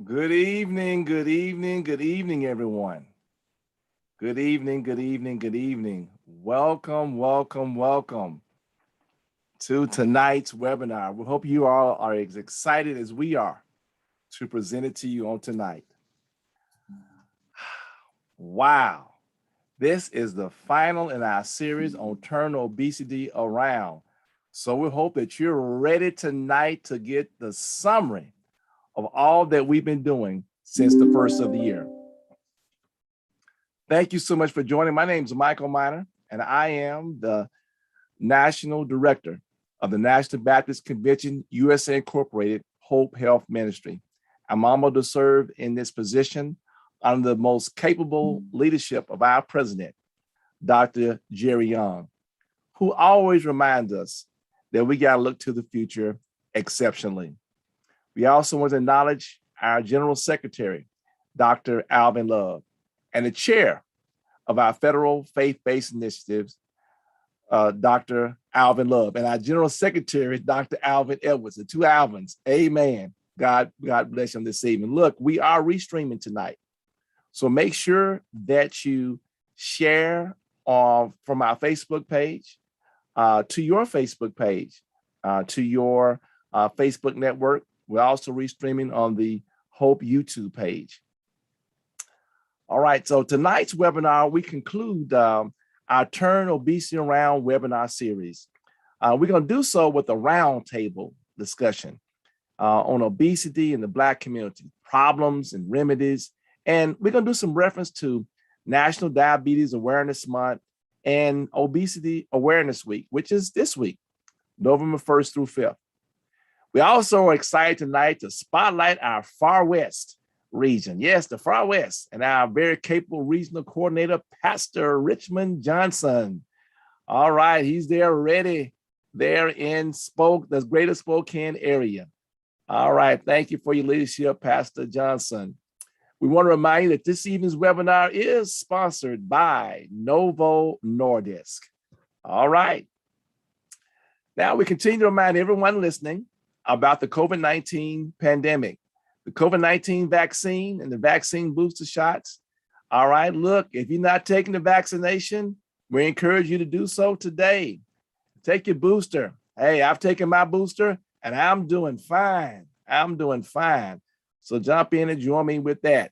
Good evening, good evening, good evening, everyone. Good evening, good evening, good evening. Welcome, welcome, welcome to tonight's webinar. We hope you all are as excited as we are to present it to you on tonight. Wow, this is the final in our series on Turn Obesity Around. So we hope that you're ready tonight to get the summary of all that we've been doing since the first of the year. Thank you so much for joining. My name is Michael Miner, and I am the National Director of the National Baptist Convention, USA Incorporated, Hope Health Ministry. I'm honored to serve in this position under the most capable leadership of our president, Dr. Jerry Young, who always reminds us that we got to look to the future exceptionally. We also want to acknowledge our General Secretary, Dr. Alvin Love, and the chair of our federal faith-based initiatives, Dr. Alvin Love, and our General Secretary, Dr. Alvin Edwards, the two Alvins. Amen. God bless them this evening. Look, we are restreaming tonight. So make sure that you share from our Facebook page to your Facebook page, to your Facebook network. We're also restreaming on the Hope YouTube page. All right, so tonight's webinar, we conclude our Turn Obesity Around webinar series. We're going to do so with a roundtable discussion on obesity in the Black community, problems and remedies. And we're going to do some reference to National Diabetes Awareness Month and Obesity Awareness Week, which is this week, November 1st through 5th. We also are excited tonight to spotlight our Far West region. Yes, the Far West, and our very capable regional coordinator, Pastor Richmond Johnson. All right, he's there ready there in the greater Spokane area. All right, thank you for your leadership, Pastor Johnson. We want to remind you that this evening's webinar is sponsored by Novo Nordisk. All right. Now we continue to remind everyone listening about the COVID-19 pandemic, the COVID-19 vaccine and the vaccine booster shots. All right, look, if you're not taking the vaccination, we encourage you to do so today. Take your booster. Hey, I've taken my booster and I'm doing fine. I'm doing fine. So jump in and join me with that.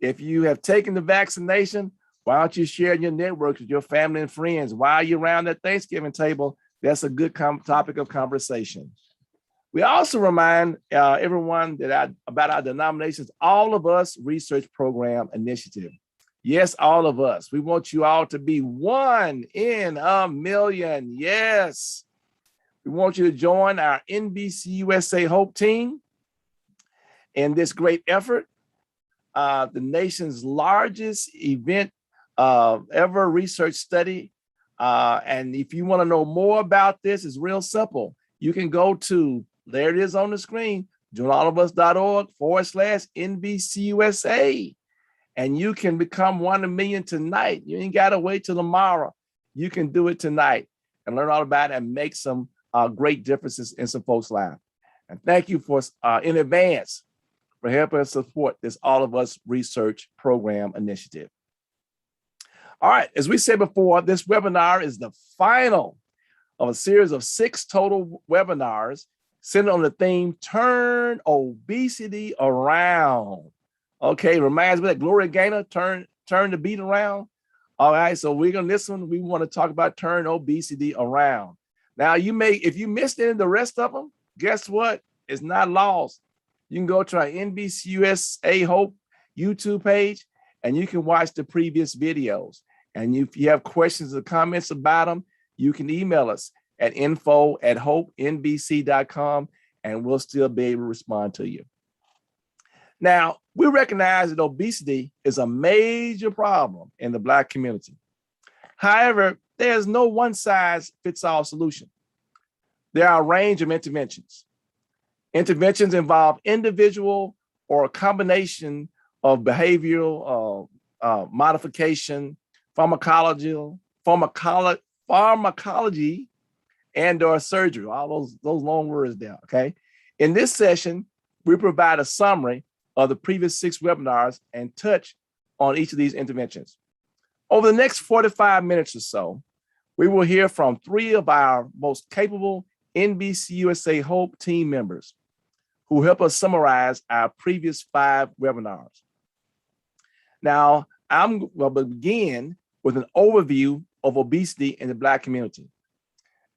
If you have taken the vaccination, why don't you share your networks with your family and friends while you're around that Thanksgiving table? That's a good topic of conversation. We also remind everyone about our denomination's All of Us Research Program initiative. Yes, all of us. We want you all to be 1 in a million. Yes. We want you to join our NBCUSA Hope team in this great effort. The nation's largest event ever research study. And if you want to know more about this, it's real simple. You can go to, there it is on the screen, joinallofus.org/NBCUSA. And you can become 1 in a million tonight. You ain't got to wait till tomorrow. You can do it tonight and learn all about it and make some great differences in some folks' lives. And thank you for in advance for helping us support this All of Us Research Program initiative. All right, as we said before, this webinar is the final of a series of 6 total webinars centered on the theme, Turn Obesity Around. Okay, reminds me that Gloria Gaynor, turn the beat around. All right, so we're gonna this one, we want to talk about turn obesity around. Now, if you missed any of the rest of them, guess what? It's not lost. You can go to our NBCUSA Hope YouTube page and you can watch the previous videos. And if you have questions or comments about them, you can email us at info@hopenbc.com and we'll still be able to respond to you. Now, we recognize that obesity is a major problem in the Black community. However, there's no one-size-fits-all solution. There are a range of interventions. Interventions involve individual or a combination of behavioral modification, pharmacology, and or surgery, all those long words there, okay? In this session, we provide a summary of the previous 6 webinars and touch on each of these interventions. Over the next 45 minutes or so, we will hear from 3 of our most capable NBCUSA H.O.P.E team members who help us summarize our previous 5 webinars. Now, I'm going to begin with an overview of obesity in the Black community.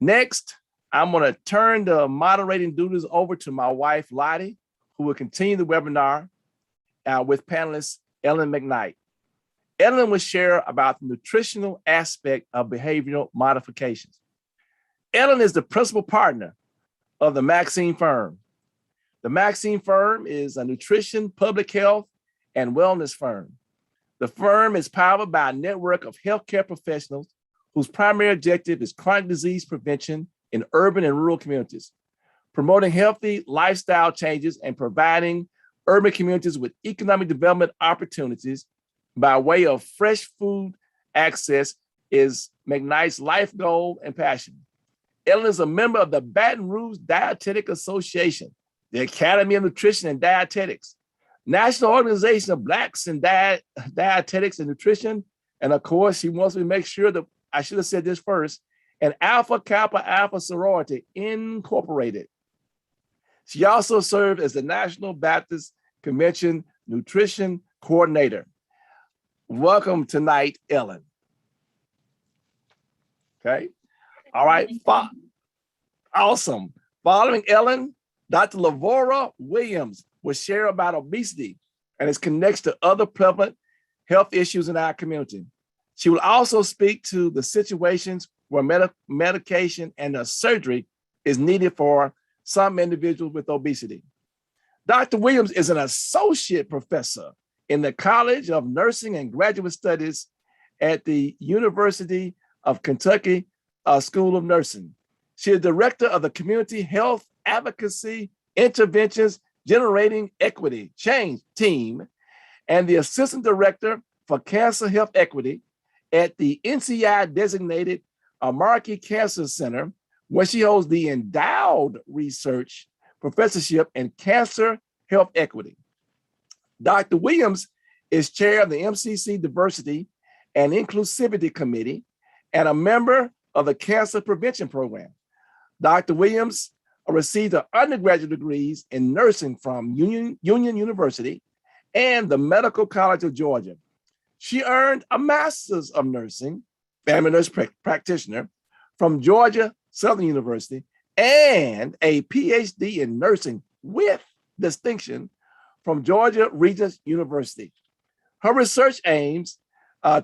Next, I'm going to turn the moderating duties over to my wife, Lydia, who will continue the webinar with panelist Ellen McKnight. Ellen will share about the nutritional aspect of behavioral modifications. Ellen is the principal partner of the Maxine firm. The Maxine firm is a nutrition, public health, and wellness firm. The firm is powered by a network of healthcare professionals whose primary objective is chronic disease prevention in urban and rural communities, promoting healthy lifestyle changes and providing urban communities with economic development opportunities by way of fresh food access is McKnight's life goal and passion. Ellen is a member of the Baton Rouge Dietetic Association, the Academy of Nutrition and Dietetics, National Organization of Blacks in Dietetics and Nutrition, and of course, she wants me to make sure that I should have said this first, and Alpha Kappa Alpha Sorority Incorporated. She also served as the National Baptist Convention Nutrition Coordinator. Welcome tonight, Ellen. Okay. All right. Awesome. Following Ellen, Dr. Lavora Williams will share about obesity and its connection to other prevalent health issues in our community. She will also speak to the situations where medication and surgery is needed for some individuals with obesity. Dr. Williams is an associate professor in the College of Nursing and Graduate Studies at the University of Kentucky School of Nursing. She is director of the Community Health Advocacy Interventions Generating Equity Change Team and the assistant director for Cancer Health Equity at the NCI designated Markey Cancer Center, where she holds the endowed research professorship in cancer health equity. Dr. Williams is chair of the MCC Diversity and Inclusivity Committee and a member of the Cancer Prevention Program. Dr. Williams received her undergraduate degrees in nursing from Union University and the Medical College of Georgia. She earned a master's of nursing, family nurse practitioner from Georgia Southern University and a PhD in nursing with distinction from Georgia Regents University. Her research aims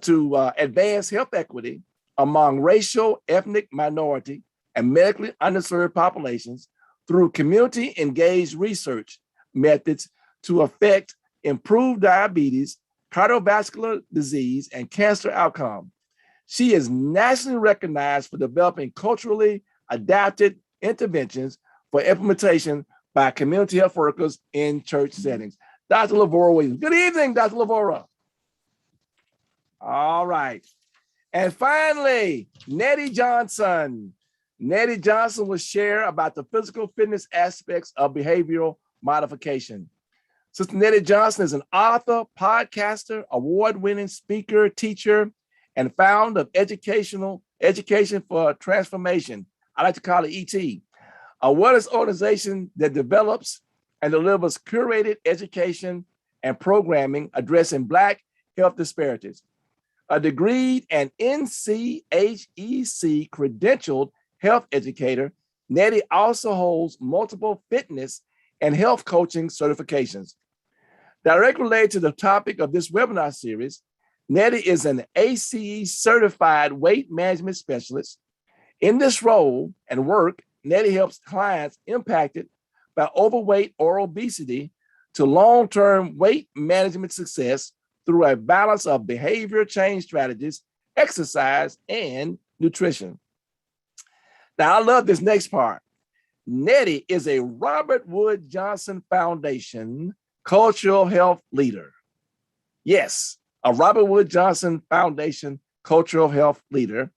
to advance health equity among racial, ethnic minority, and medically underserved populations through community-engaged research methods to affect improved diabetes, cardiovascular disease, and cancer outcome. She is nationally recognized for developing culturally adapted interventions for implementation by community health workers in church settings. Dr. Lavora Williams. Good evening, Dr. Lavora. All right. And finally, Nettie Johnson. Nettie Johnson will share about the physical fitness aspects of behavioral modification. Sister Nettie Johnson is an author, podcaster, award-winning speaker, teacher, and founder of Education for Transformation. I like to call it ET, a wellness organization that develops and delivers curated education and programming addressing Black health disparities. A degreed and NCHEC credentialed health educator, Nettie also holds multiple fitness and health coaching certifications. Directly related to the topic of this webinar series, Nettie is an ACE certified weight management specialist. In this role and work, Nettie helps clients impacted by overweight or obesity to long-term weight management success through a balance of behavior change strategies, exercise, and nutrition. Now, I love this next part. Nettie is a Robert Wood Johnson Foundation cultural health leader. Yes, a Robert Wood Johnson Foundation cultural health leader.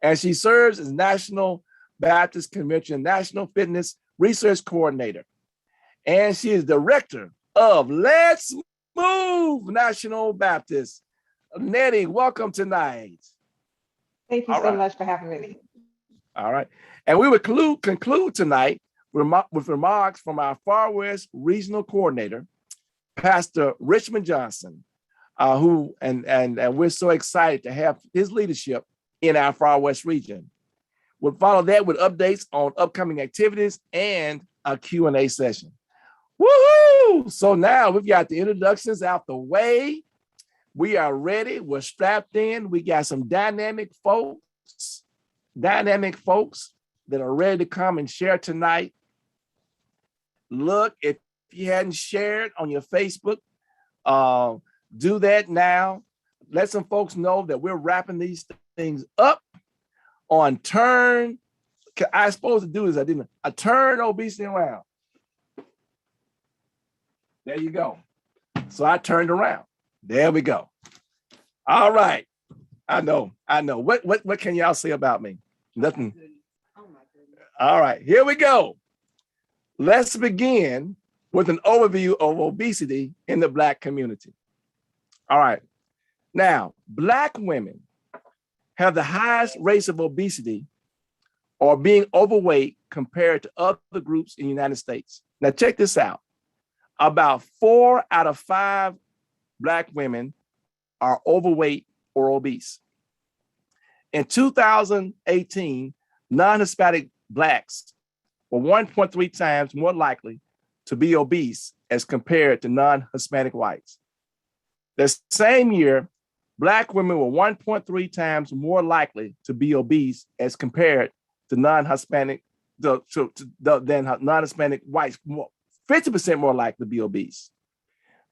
And she serves as National Baptist Convention National Fitness Research Coordinator. And she is director of Let's Move National Baptist. Nettie, welcome tonight. Thank you so much for having me. All right. And we would conclude tonight with remarks from our Far West Regional Coordinator, Pastor Richmond Johnson, who we're so excited to have his leadership in our Far West region. We'll follow that with updates on upcoming activities and a Q&A session. Woohoo! So now we've got the introductions out the way. We are ready. We're strapped in. We got some dynamic folks that are ready to come and share tonight. Look, if you hadn't shared on your Facebook, do that now. Let some folks know that we're wrapping these things up on turn. I supposed to do is I turn obesity around. There you go. So I turned around. There we go. All right. I know. What can y'all say about me? Nothing. Oh my goodness. All right, here we go. Let's begin with an overview of obesity in the Black community. All right. Now, Black women have the highest rates of obesity or being overweight compared to other groups in the United States. Now, check this out. About 4 out of 5 Black women are overweight or obese. In 2018, non-Hispanic Blacks were 1.3 times more likely to be obese as compared to non-Hispanic whites. The same year, Black women were 1.3 times more likely to be obese as compared to non-Hispanic than non-Hispanic whites, 50% more likely to be obese.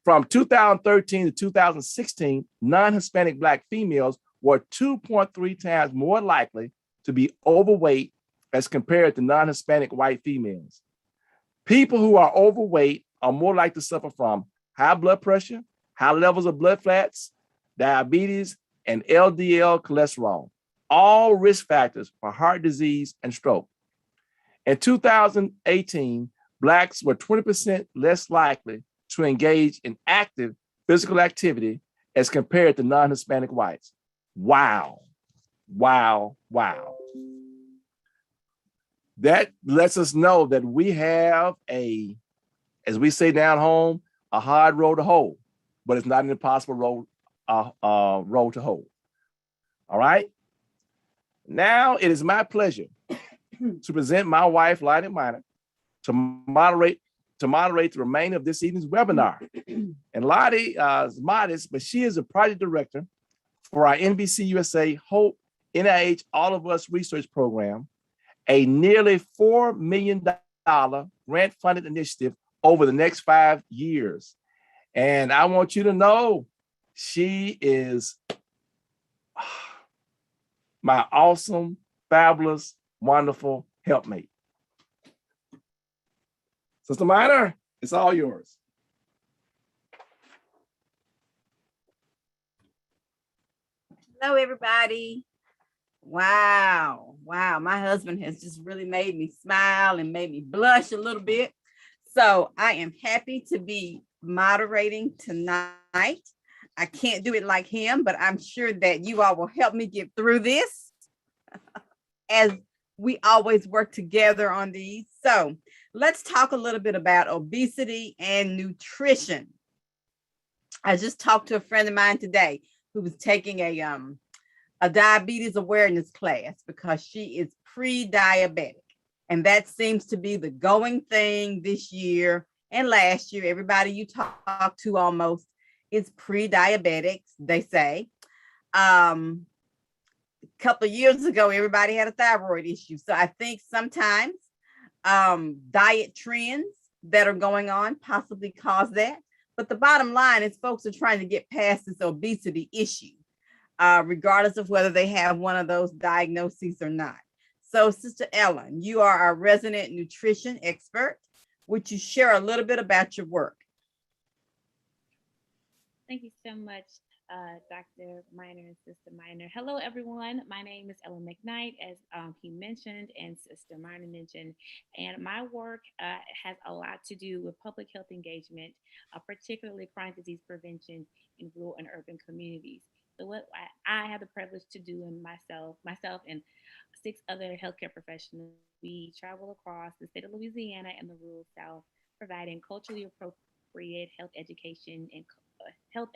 From 2013 to 2016, non-Hispanic Black females were 2.3 times more likely to be overweight as compared to non-Hispanic white females. People who are overweight are more likely to suffer from high blood pressure, high levels of blood fats, diabetes, and LDL cholesterol, all risk factors for heart disease and stroke. In 2018, Blacks were 20% less likely to engage in active physical activity as compared to non-Hispanic whites. Wow. That lets us know that we have as we say down home, a hard road to hoe, but it's not an impossible road to hoe. All right. Now it is my pleasure to present my wife, Lydia Miner, to moderate the remainder of this evening's webinar. And Lydia is modest, but she is a project director for our NBCUSA H.O.P.E. NIH All of Us research program, a nearly $4 million grant-funded initiative over the next 5 years. And I want you to know she is my awesome, fabulous, wonderful helpmate. Sister Miner, it's all yours. Hello, everybody. Wow. My husband has just really made me smile and made me blush a little bit. So I am happy to be moderating tonight. I can't do it like him, but I'm sure that you all will help me get through this as we always work together on these. So let's talk a little bit about obesity and nutrition. I just talked to a friend of mine today who was taking a diabetes awareness class because she is pre-diabetic. And that seems to be the going thing this year and last year. Everybody you talk to almost is pre-diabetics, they say. A couple of years ago, everybody had a thyroid issue. So I think sometimes diet trends that are going on possibly cause that. But the bottom line is folks are trying to get past this obesity issue, regardless of whether they have one of those diagnoses or not. So, Sister Ellen, you are our resident nutrition expert. Would you share a little bit about your work? Thank you so much, Dr. Miner and Sister Miner. Hello, everyone. My name is Ellen McKnight, as he mentioned, and Sister Miner mentioned. And my work has a lot to do with public health engagement, particularly chronic disease prevention in rural and urban communities. So, what I have the privilege to do, and myself, and 6 other healthcare professionals, we travel across the state of Louisiana and the rural South, providing culturally appropriate health education, health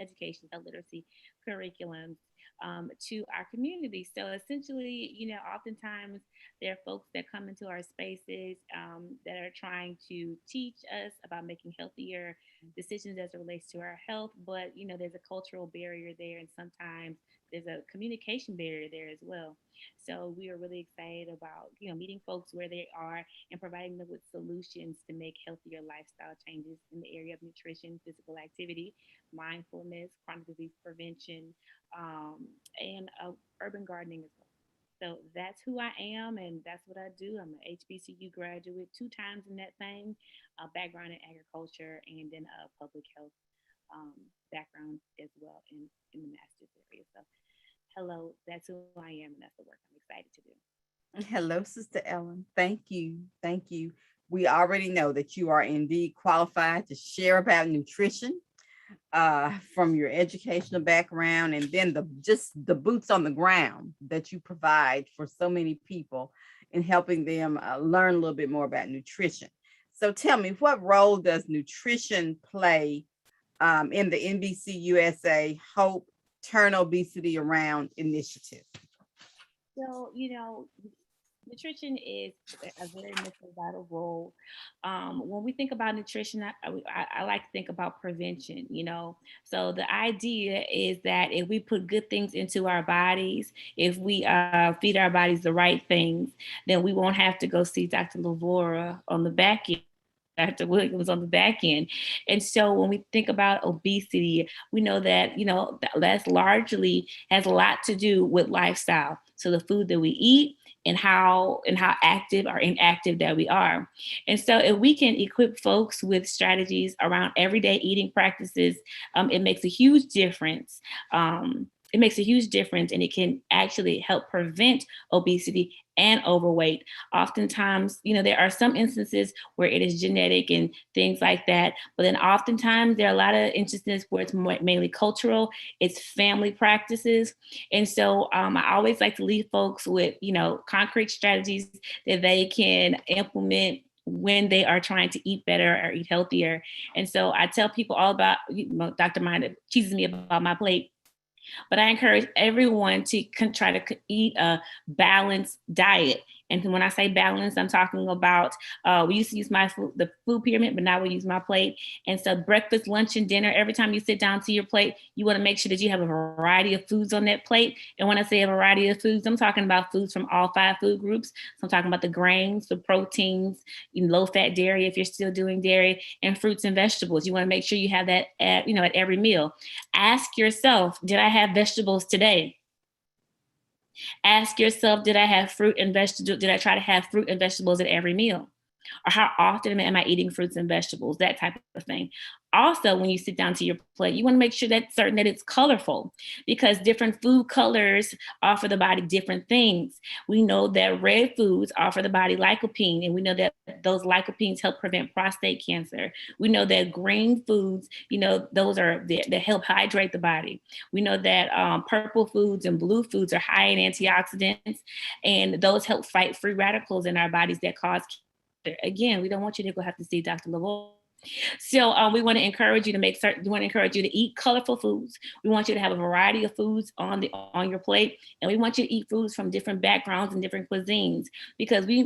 literacy curriculums to our community. So essentially, oftentimes there are folks that come into our spaces that are trying to teach us about making healthier decisions as it relates to our health, but there's a cultural barrier there, and sometimes there's a communication barrier there as well. So we are really excited about meeting folks where they are and providing them with solutions to make healthier lifestyle changes in the area of nutrition, physical activity, mindfulness, chronic disease prevention, and urban gardening as well. So that's who I am, and that's what I do. I'm an HBCU graduate, 2 times in that thing, background in agriculture, and then a public health background as well in the master's area. So hello, that's who I am, and that's the work I'm excited to do. Hello, Sister Ellen. Thank you. Thank you. We already know that you are indeed qualified to share about nutrition from your educational background, and then the boots on the ground that you provide for so many people in helping them learn a little bit more about nutrition. So tell me, what role does nutrition play in the NBCUSA Hope Turn Obesity Around initiative? So, nutrition is a very much a vital role. When we think about nutrition, I like to think about prevention, So the idea is that if we put good things into our bodies, if we feed our bodies the right things, then we won't have to go see Dr. Lavora on the back end. Dr. Williams on the back end. And so when we think about obesity, we know that, that's largely has a lot to do with lifestyle. So the food that we eat and how active or inactive that we are. And so if we can equip folks with strategies around everyday eating practices, it makes a huge difference. It makes a huge difference, and it can actually help prevent obesity and overweight. Oftentimes, there are some instances where it is genetic and things like that, but then oftentimes there are a lot of instances where it's mainly cultural, it's family practices. And so I always like to leave folks with, concrete strategies that they can implement when they are trying to eat better or eat healthier. And so I tell people all about, Dr. Miner teases me about my plate. But I encourage everyone to try to eat a balanced diet. And when I say balance, I'm talking about, we used to use the food pyramid, but now we use my plate. And so breakfast, lunch, and dinner, every time you sit down to your plate, you want to make sure that you have a variety of foods on that plate. And when I say a variety of foods, I'm talking about foods from all 5 food groups. So I'm talking about the grains, the proteins, low-fat dairy, if you're still doing dairy, and fruits and vegetables. You want to make sure you have that at every meal. Ask yourself, did I have vegetables today? Ask yourself, did I have fruit and vegetables? Did I try to have fruit and vegetables at every meal? Or how often am I eating fruits and vegetables? That type of thing. Also, when you sit down to your plate, you want to make sure that it's colorful, because different food colors offer the body different things. We know that red foods offer the body lycopene, and we know that those lycopenes help prevent prostate cancer. We know that green foods, those are that help hydrate the body. We know that purple foods and blue foods are high in antioxidants, and those help fight free radicals in our bodies that cause cancer. Again, we don't want you to go have to see Dr. Lavora. So we want to encourage you to we want to encourage you to eat colorful foods. We want you to have a variety of foods on your plate, and we want you to eat foods from different backgrounds and different cuisines, because we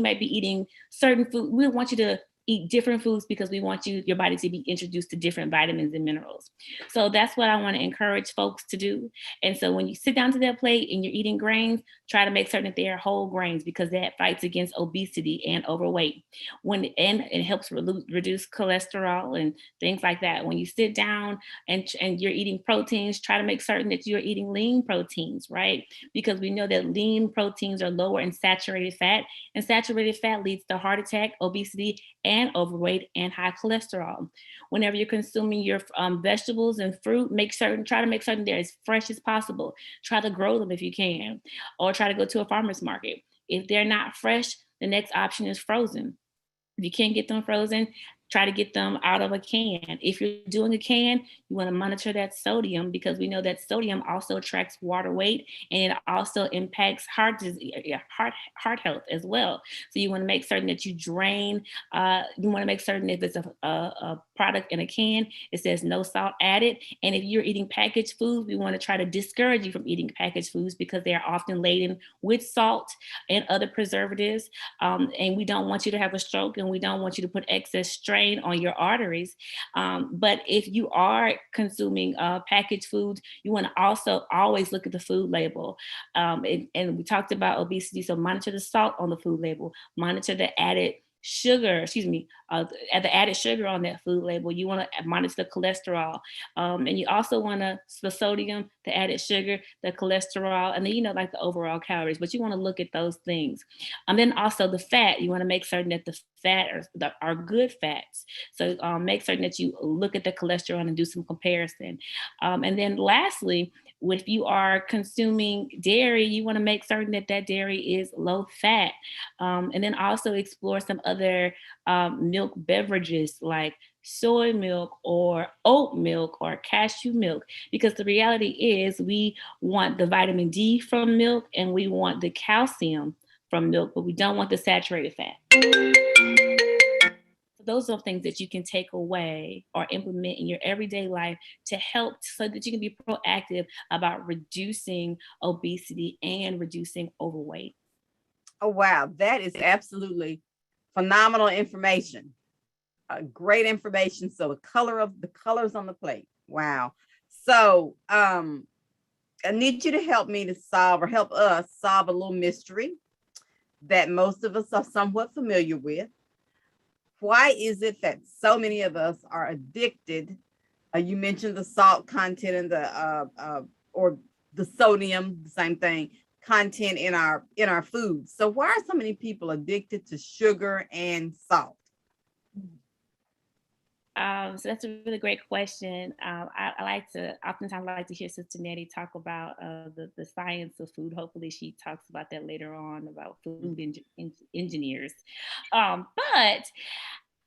might be eating certain food. We want you to eat different foods because we want your body to be introduced to different vitamins and minerals. So that's what I want to encourage folks to do. And so when you sit down to that plate and you're eating grains, try to make certain that they are whole grains, because that fights against obesity and overweight. And it helps reduce cholesterol and things like that. When you sit down and you're eating proteins, try to make certain that you're eating lean proteins, right? Because we know that lean proteins are lower in saturated fat, and saturated fat leads to heart attack, obesity, and and overweight and high cholesterol. Whenever you're consuming your vegetables and fruit, try to make certain they're as fresh as possible. Try to grow them if you can, or try to go to a farmer's market. If they're not fresh, the next option is frozen. If you can't get them frozen, try to get them out of a can. If you're doing a can, you want to monitor that sodium, because we know that sodium also attracts water weight, and it also impacts heart disease, heart health as well. So you want to make certain that you drain. You want to make certain if it's a product in a can, it says no salt added. And if you're eating packaged foods, we want to try to discourage you from eating packaged foods, because they are often laden with salt and other preservatives. And we don't want you to have a stroke, and we don't want you to put excess strain on your arteries. But if you are consuming packaged foods, you want to also always look at the food label. And we talked about obesity, so monitor the salt on the food label, monitor the added sugar, at the added sugar on that food label. You want to monitor the cholesterol. And you also want to, the sodium, the added sugar, the cholesterol, and then, like the overall calories, but you want to look at those things. And then also the fat, you want to make certain that the fat are good fats. So make certain that you look at the cholesterol and do some comparison. And then lastly, if you are consuming dairy, you want to make certain that that dairy is low fat. And then also explore some other milk beverages like soy milk or oat milk or cashew milk, because the reality is we want the vitamin D from milk and we want the calcium from milk, but we don't want the saturated fat. Those are things that you can take away or implement in your everyday life to help, so that you can be proactive about reducing obesity and reducing overweight. Oh, wow. That is absolutely phenomenal information. Great information. So the colors on the plate. Wow. So I need you to help me to help us solve a little mystery that most of us are somewhat familiar with. Why is it that so many of us are addicted? You mentioned the salt content and or the sodium, the same thing, content in our food. So why are so many people addicted to sugar and salt? So that's a really great question. Oftentimes I like to hear Sister Nettie talk about the science of food. Hopefully she talks about that later on, about food engineers. But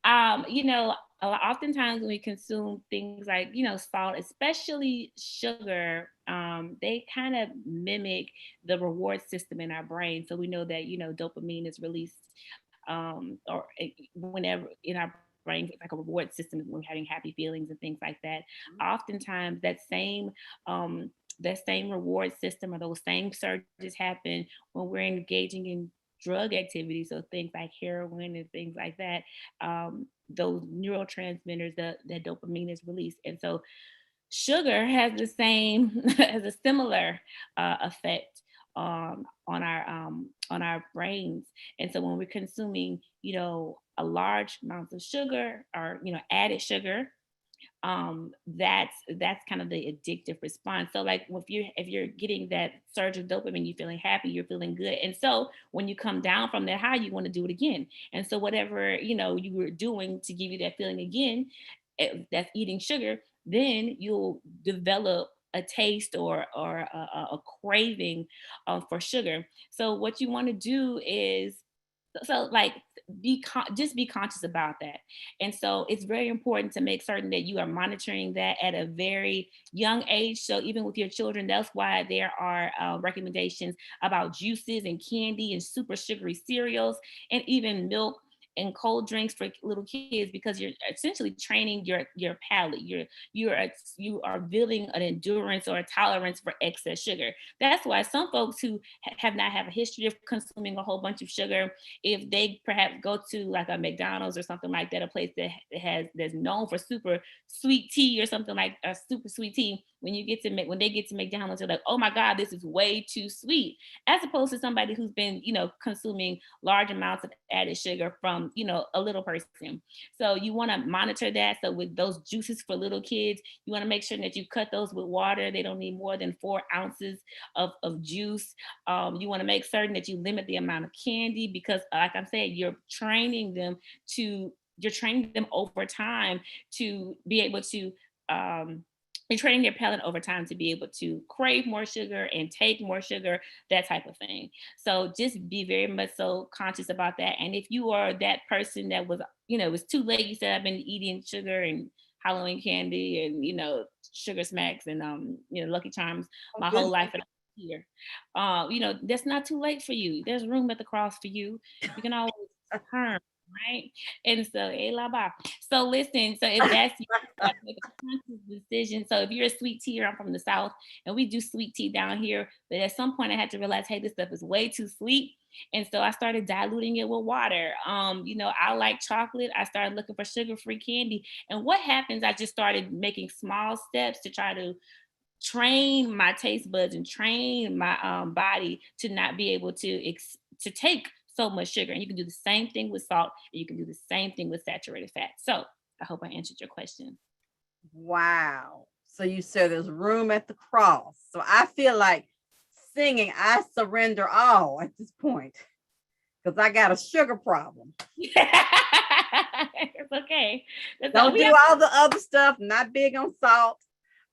oftentimes when we consume things like, salt, especially sugar, they kind of mimic the reward system in our brain. So we know that, dopamine is released or whenever in our brain, like a reward system, when we're having happy feelings and things like that. Oftentimes that same reward system or those same surges happen when we're engaging in drug activities, so things like heroin and things like that. Those neurotransmitters, that dopamine is released, and so sugar has has a similar effect on our brains. And so when we're consuming, a large amount of sugar or added sugar, that's kind of the addictive response. So like if you're getting that surge of dopamine, you're feeling happy, you're feeling good, and so when you come down from that high, you want to do it again. And so whatever you were doing to give you that feeling again, that's eating sugar, then you'll develop a taste or a craving for sugar. So what you want to do is, like, just be conscious about that. And so it's very important to make certain that you are monitoring that at a very young age. So even with your children, that's why there are recommendations about juices and candy and super sugary cereals and even milk and cold drinks for little kids, because you're essentially training your palate. You are building an endurance or a tolerance for excess sugar. That's why some folks who have not have a history of consuming a whole bunch of sugar, if they perhaps go to like a McDonald's or something like that, a place that's known for super sweet tea or something like a super sweet tea, when they get to McDonald's, they're like, oh my God, this is way too sweet. As opposed to somebody who's been, consuming large amounts of added sugar from, a little person. So you want to monitor that. So with those juices for little kids, you want to make sure that you cut those with water. They don't need more than 4 ounces of juice. You want to make certain that you limit the amount of candy, because like I'm saying, you're training them to you're training them over time to be able to, you're training their palate over time to be able to crave more sugar and take more sugar, that type of thing. So just be very much so conscious about that. And if you are that person that was, it was too late, you said I've been eating sugar and Halloween candy and, sugar smacks and, Lucky Charms my whole life and here. That's not too late for you. There's room at the cross for you. You can always turn, right? And so, so listen, so if that's you, have to make a conscious decision. So if you're a sweet tea, I'm from the South and we do sweet tea down here, but at some point I had to realize, hey, this stuff is way too sweet. And so I started diluting it with water. I like chocolate. I started looking for sugar-free candy. And what happens, I just started making small steps to try to train my taste buds and train my body to not be able to take so much sugar. And you can do the same thing with salt, and you can do the same thing with saturated fat. So I hope I answered your question. Wow. So you said there's room at the cross. So I feel like singing I Surrender All at this point because I got a sugar problem. It's okay. Don't do all the other stuff. Not big on salt.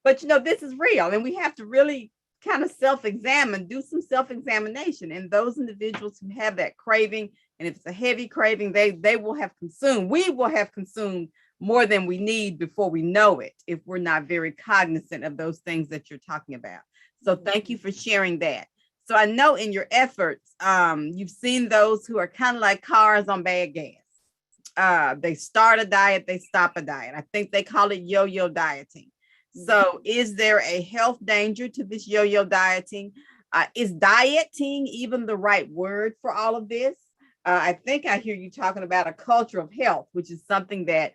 But this is real, and we have to really kind of self-examine, do some self-examination. And those individuals who have that craving, and if it's a heavy craving, we will have consumed more than we need before we know it, if we're not very cognizant of those things that you're talking about. So thank you for sharing that. So I know in your efforts, you've seen those who are kind of like cars on bad gas. They start a diet, they stop a diet. I think they call it yo-yo dieting. So is there a health danger to this yo-yo dieting? Is dieting even the right word for all of this? I think I hear you talking about a culture of health, which is something that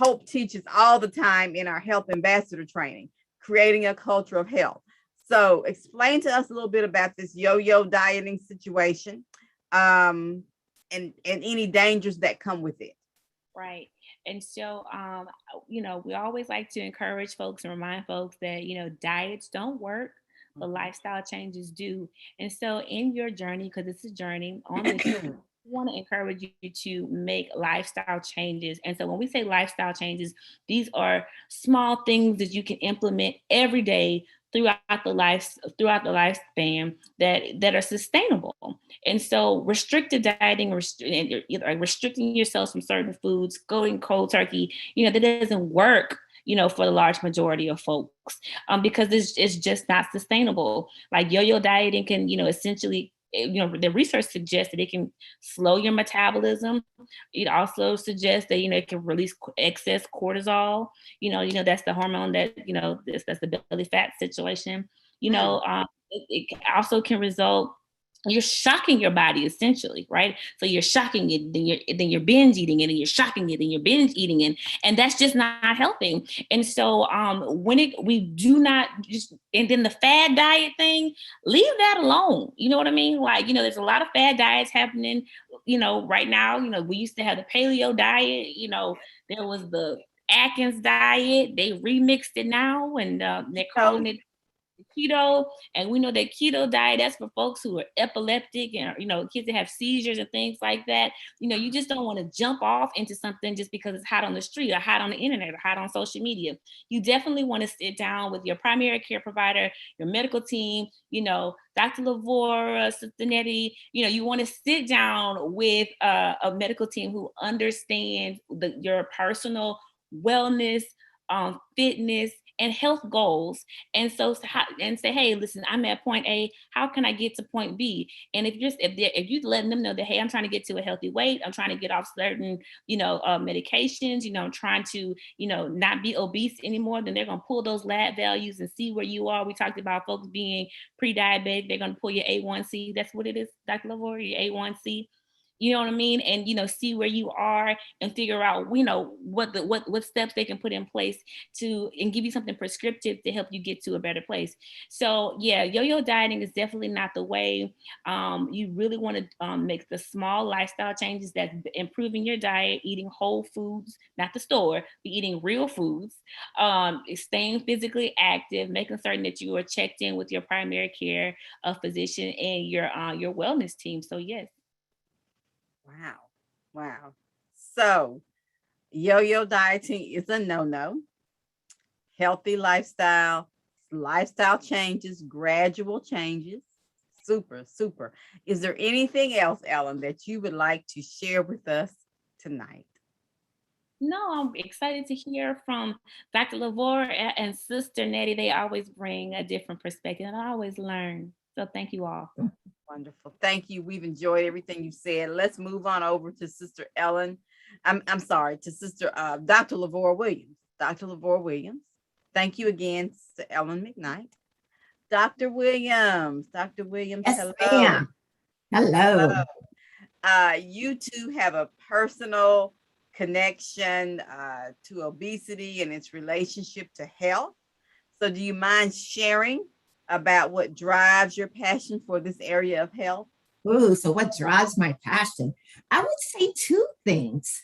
H.O.P.E teaches all the time in our health ambassador training, creating a culture of health. So explain to us a little bit about this yo-yo dieting situation and any dangers that come with it. Right. And so, we always like to encourage folks and remind folks that, diets don't work, but lifestyle changes do. And so in your journey, because it's a journey on this, we want to encourage you to make lifestyle changes. And so when we say lifestyle changes, these are small things that you can implement every day throughout the lifespan that are sustainable. And so restricted dieting, restricting yourself from certain foods, going cold turkey, that doesn't work, for the large majority of folks, because it's just not sustainable. Like yo-yo dieting can, essentially, the research suggests that it can slow your metabolism. It also suggests that, it can release excess cortisol. That's the hormone that, that's the belly fat situation. It also can result, you're shocking your body essentially, right? So you're shocking it, then you're binge eating it, and you're shocking it, and you're binge eating it, and that's just not helping. And so we do not just, and then the fad diet thing, leave that alone. You know what I mean? Like, there's a lot of fad diets happening, right now. We used to have the paleo diet, there was the Atkins diet, they remixed it now, and they're calling it keto. And we know that keto diet, that's for folks who are epileptic and kids that have seizures and things like that. You just don't want to jump off into something just because it's hot on the street or hot on the internet or hot on social media. You definitely want to sit down with your primary care provider, your medical team, Dr. Lavora, Sister Nettie. You want to sit down with a medical team who understands your personal wellness, fitness, and health goals. And so, and say, hey, listen, I'm at point A, how can I get to point B? And if you're letting them know that, hey, I'm trying to get to a healthy weight, I'm trying to get off certain, medications, I'm trying to, not be obese anymore, then they're going to pull those lab values and see where you are. We talked about folks being pre-diabetic. They're going to pull your A1C. That's what it is, Dr. Lavora, your A1C. You know what I mean? And, see where you are and figure out, what steps they can put in place and give you something prescriptive to help you get to a better place. So yeah, yo-yo dieting is definitely not the way. You really want to make the small lifestyle changes that's improving your diet, eating whole foods, not the store, but eating real foods, staying physically active, making certain that you are checked in with your primary care physician and your wellness team. So yes. Wow. So Yo-yo dieting is a no-no. Healthy lifestyle, lifestyle changes, gradual changes. Super, super. Is there anything else, Ellen, that you would like to share with us tonight? No, I'm excited to hear from Dr. Lavora and Sister Nettie. They always bring a different perspective, and I always learn. So thank you all. Wonderful. Thank you. We've enjoyed everything you said. Let's move on over to Sister Ellen. I'm sorry, to Sister Dr. Lavora Williams. Dr. Lavora Williams. Thank you again, Sister Ellen McKnight. Dr. Williams. Dr. Williams, Yes, hello. ma'am. Hello. You two have a personal connection to obesity and its relationship to health. So do you mind sharing about what drives your passion for this area of health? Ooh, so what drives my passion? I would say two things.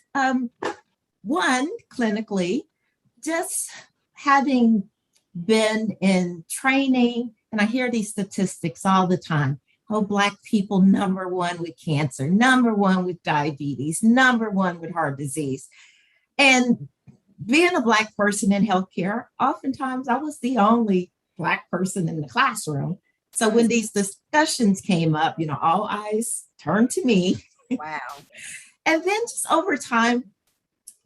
One, clinically, just having been in training, and I hear these statistics all the time. Oh, Black people, #1 with cancer, #1 with diabetes, #1 with heart disease. And being a Black person in healthcare, oftentimes I was the only Black person in the classroom. So when these discussions came up, all eyes turned to me. Wow. And then just over time,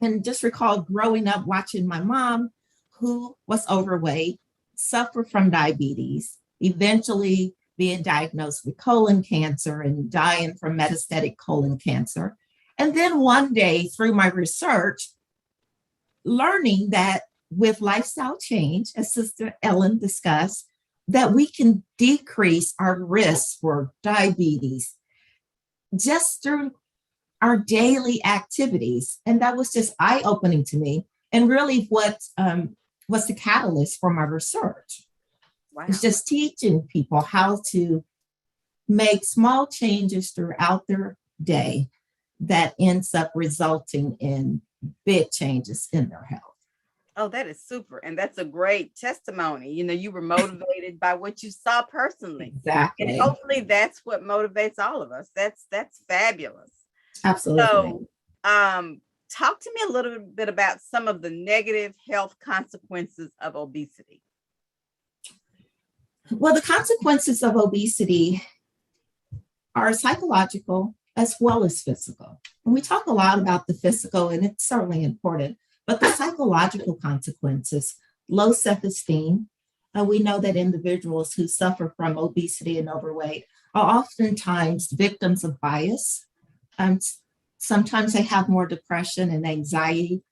and just recall growing up watching my mom, who was overweight, suffer from diabetes, eventually being diagnosed with colon cancer and dying from metastatic colon cancer. And then one day through my research, learning that with lifestyle change, as Sister Ellen discussed, that we can decrease our risk for diabetes just through our daily activities. And that was just eye-opening to me. And really what was the catalyst for my research. Wow. It's just teaching people how to make small changes throughout their day that ends up resulting in big changes in their health. Oh, that is super. And that's a great testimony. You were motivated by what you saw personally. Exactly. And hopefully that's what motivates all of us. That's fabulous. Absolutely. So talk to me a little bit about some of the negative health consequences of obesity. Well, the consequences of obesity are psychological as well as physical. And we talk a lot about the physical, and it's certainly important, but the psychological consequences, low self-esteem. We know that individuals who suffer from obesity and overweight are oftentimes victims of bias. Sometimes they have more depression and anxiety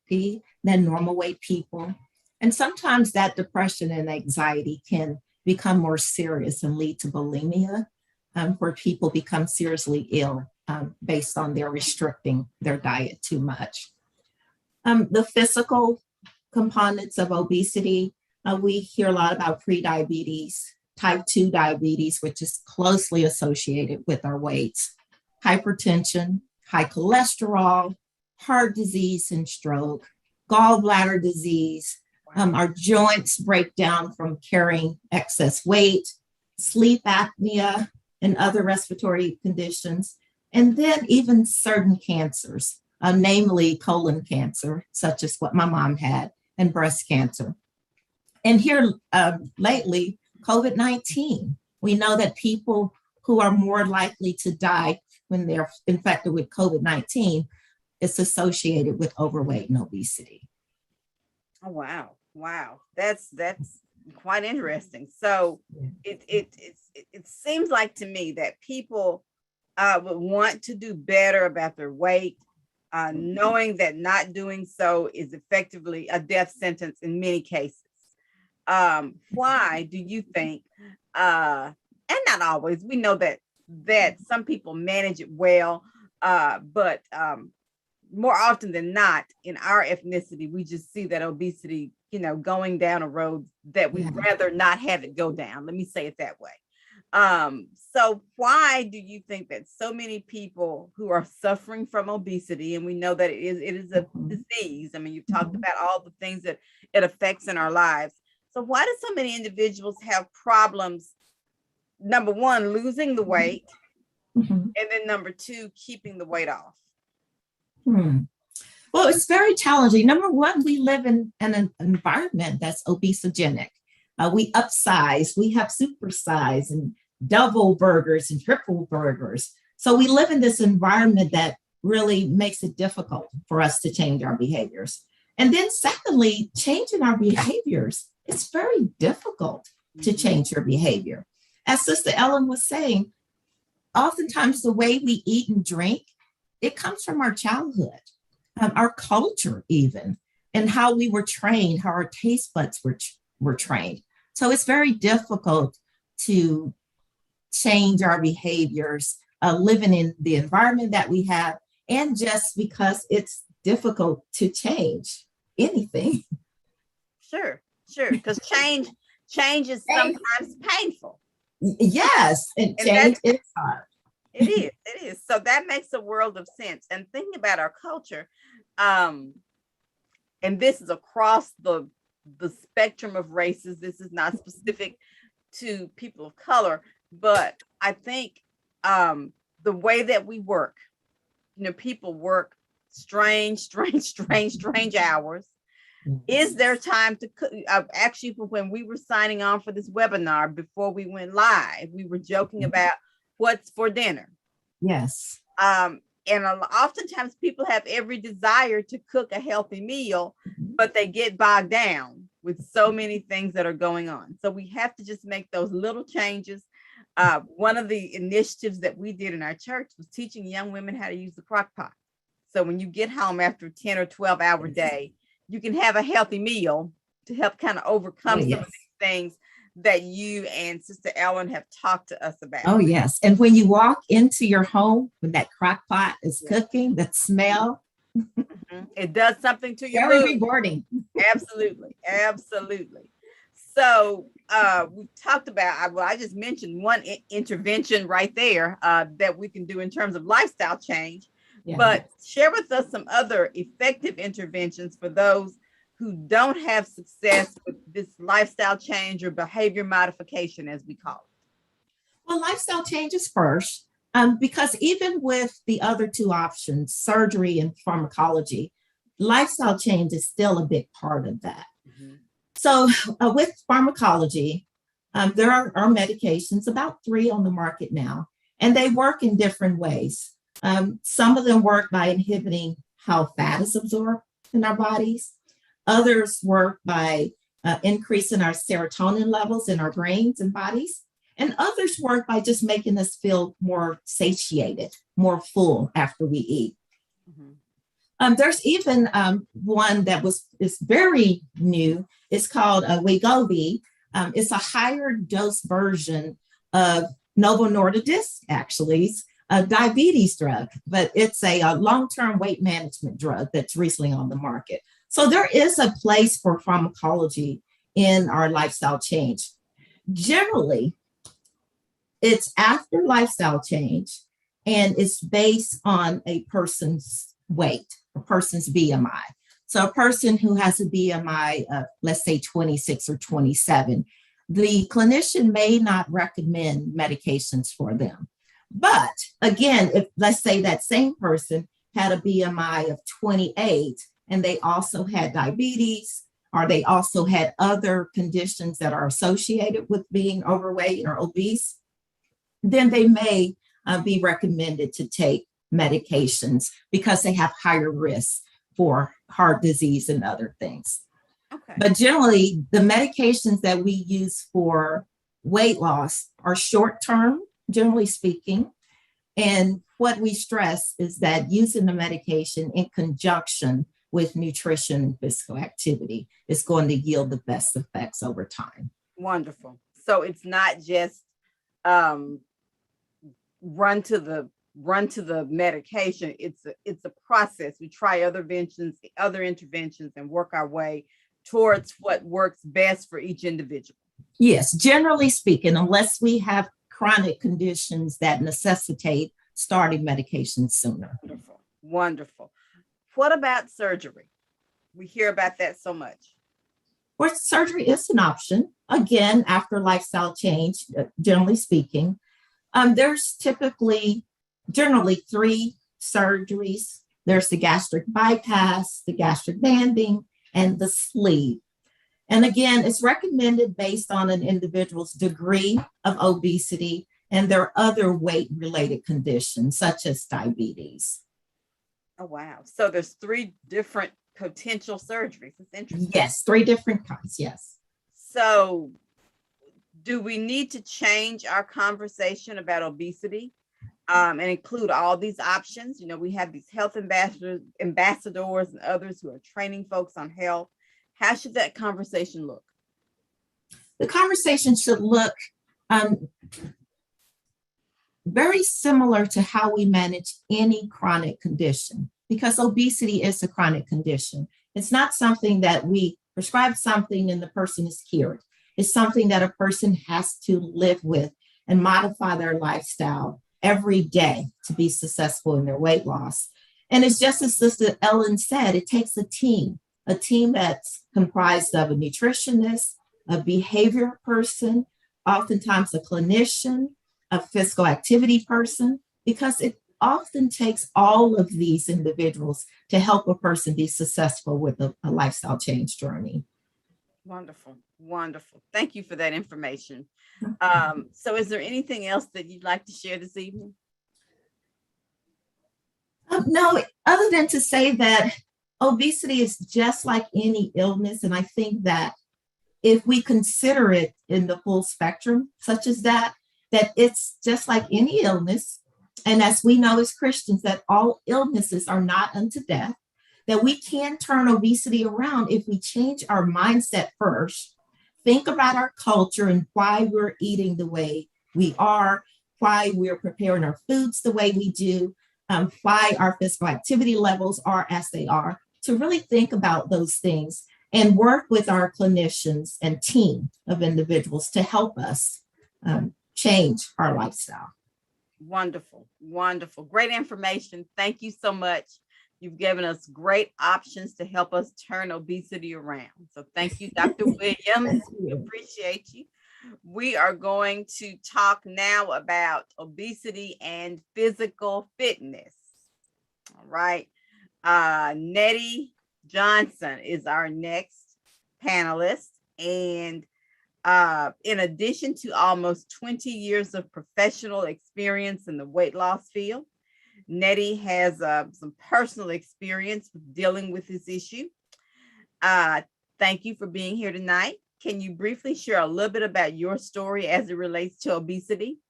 than normal weight people. And sometimes that depression and anxiety can become more serious and lead to bulimia, where people become seriously ill based on their restricting their diet too much. The physical components of obesity, we hear a lot about prediabetes, type 2 diabetes, which is closely associated with our weights, hypertension, high cholesterol, heart disease and stroke, gallbladder disease. Our joints break down from carrying excess weight, sleep apnea, and other respiratory conditions, and then even certain cancers, namely colon cancer, such as what my mom had, and breast cancer. And here lately, COVID-19. We know that people who are more likely to die when they're infected with COVID-19 is associated with overweight and obesity. Oh, wow. Wow. That's quite interesting. So it seems like to me that people would want to do better about their weight, knowing that not doing so is effectively a death sentence in many cases. Why do you think, and not always, we know that some people manage it well, but more often than not, in our ethnicity, we just see that obesity, going down a road that we'd rather not have it go down. Let me say it that way. So why do you think that so many people who are suffering from obesity, and we know that it is a disease. I mean, you've talked about all the things that it affects in our lives. So why do so many individuals have problems, number one, losing the weight, and then number two, keeping the weight off? Well, it's very challenging. Number one, we live in an environment that's obesogenic. We upsize, we have supersize and double burgers and triple burgers. So we live in this environment that really makes it difficult for us to change our behaviors. And then secondly, changing our behaviors, it's very difficult to change your behavior. As Sister Ellen was saying, oftentimes the way we eat and drink, it comes from our childhood, our culture even, and how we were trained, how our taste buds were trained. So it's very difficult to change our behaviors, living in the environment that we have, and just because it's difficult to change anything. Sure, because change is sometimes painful. Yes, and change is hard. It is. So that makes a world of sense. And thinking about our culture, and this is across the spectrum of races. This is not specific to people of color, but I think the way that we work, people work strange hours. Is there time to cook? Actually, when we were signing on for this webinar before we went live, we were joking about what's for dinner. Yes. And oftentimes people have every desire to cook a healthy meal, but they get bogged down with so many things that are going on. So we have to just make those little changes. One of the initiatives that we did in our church was teaching young women how to use the crock pot. So when you get home after a 10 or 12-hour day, you can have a healthy meal to help kind of overcome some of these things that you and Sister Ellen have talked to us about. Oh, yes. And when you walk into your home, when that crock pot is cooking, that smell. It does something to your very mood. rewarding. Absolutely. So we talked about, I just mentioned one intervention right there that we can do in terms of lifestyle change. Yeah. But share with us some other effective interventions for those who don't have success with this lifestyle change or behavior modification, as we call it. Well, lifestyle change is first, because even with the other two options, surgery and pharmacology, lifestyle change is still a big part of that. Mm-hmm. So with pharmacology, there are medications, about 3 on the market now, and they work in different ways. Some of them work by inhibiting how fat is absorbed in our bodies. Others work by increasing our serotonin levels in our brains and bodies. And others work by just making us feel more satiated, more full after we eat. Mm-hmm. There's even one that is very new. It's called Wegovy. It's a higher dose version of Novo Nordisk, actually. A diabetes drug, but it's a long-term weight management drug that's recently on the market. So there is a place for pharmacology in our lifestyle change. Generally, it's after lifestyle change, and it's based on a person's weight, a person's BMI. So a person who has a BMI of, let's say, 26 or 27, the clinician may not recommend medications for them. But again, if let's say that same person had a BMI of 28 and they also had diabetes, or they also had other conditions that are associated with being overweight or obese, then they may be recommended to take medications because they have higher risks for heart disease and other things. Okay. But generally, the medications that we use for weight loss are short-term, generally speaking. And what we stress is that using the medication in conjunction with nutrition and physical activity is going to yield the best effects over time. Wonderful. So it's not just run to the medication. It's a process. We try other interventions and work our way towards what works best for each individual. Yes, generally speaking, unless we have chronic conditions that necessitate starting medication sooner. Wonderful. What about surgery? We hear about that so much. Well, surgery is an option. Again, after lifestyle change, generally speaking, there's generally 3 surgeries There's the gastric bypass, the gastric banding, and the sleeve. And again, it's recommended based on an individual's degree of obesity and their other weight-related conditions, such as diabetes. Oh, wow. So there's 3 different potential surgeries. It's interesting. Yes, 3 different kinds, yes. So do we need to change our conversation about obesity and include all these options? You know, we have these health ambassadors and others who are training folks on health. How should that conversation look? The conversation should look very similar to how we manage any chronic condition, because obesity is a chronic condition. It's not something that we prescribe something and the person is cured. It's something that a person has to live with and modify their lifestyle every day to be successful in their weight loss. And it's just as Sister Ellen said, it takes a team that's comprised of a nutritionist, a behavior person, oftentimes a clinician, a physical activity person, because it often takes all of these individuals to help a person be successful with a lifestyle change journey. Wonderful. Wonderful. Thank you for that information. So is there anything else that you'd like to share this evening? No, other than to say that obesity is just like any illness. And I think that if we consider it in the full spectrum, such as that it's just like any illness. And as we know as Christians, that all illnesses are not unto death, that we can turn obesity around if we change our mindset first, think about our culture and why we're eating the way we are, why we're preparing our foods the way we do, why our physical activity levels are as they are, to really think about those things and work with our clinicians and team of individuals to help us change our lifestyle. Wonderful. Wonderful. Great information. Thank you so much. You've given us great options to help us turn obesity around. So thank you, Dr. Williams. We appreciate you. We are going to talk now about obesity and physical fitness. All right. Nettie Johnson is our next panelist. And in addition to almost 20 years of professional experience in the weight loss field, Nettie has some personal experience with dealing with this issue. Thank you for being here tonight. Can you briefly share a little bit about your story as it relates to obesity?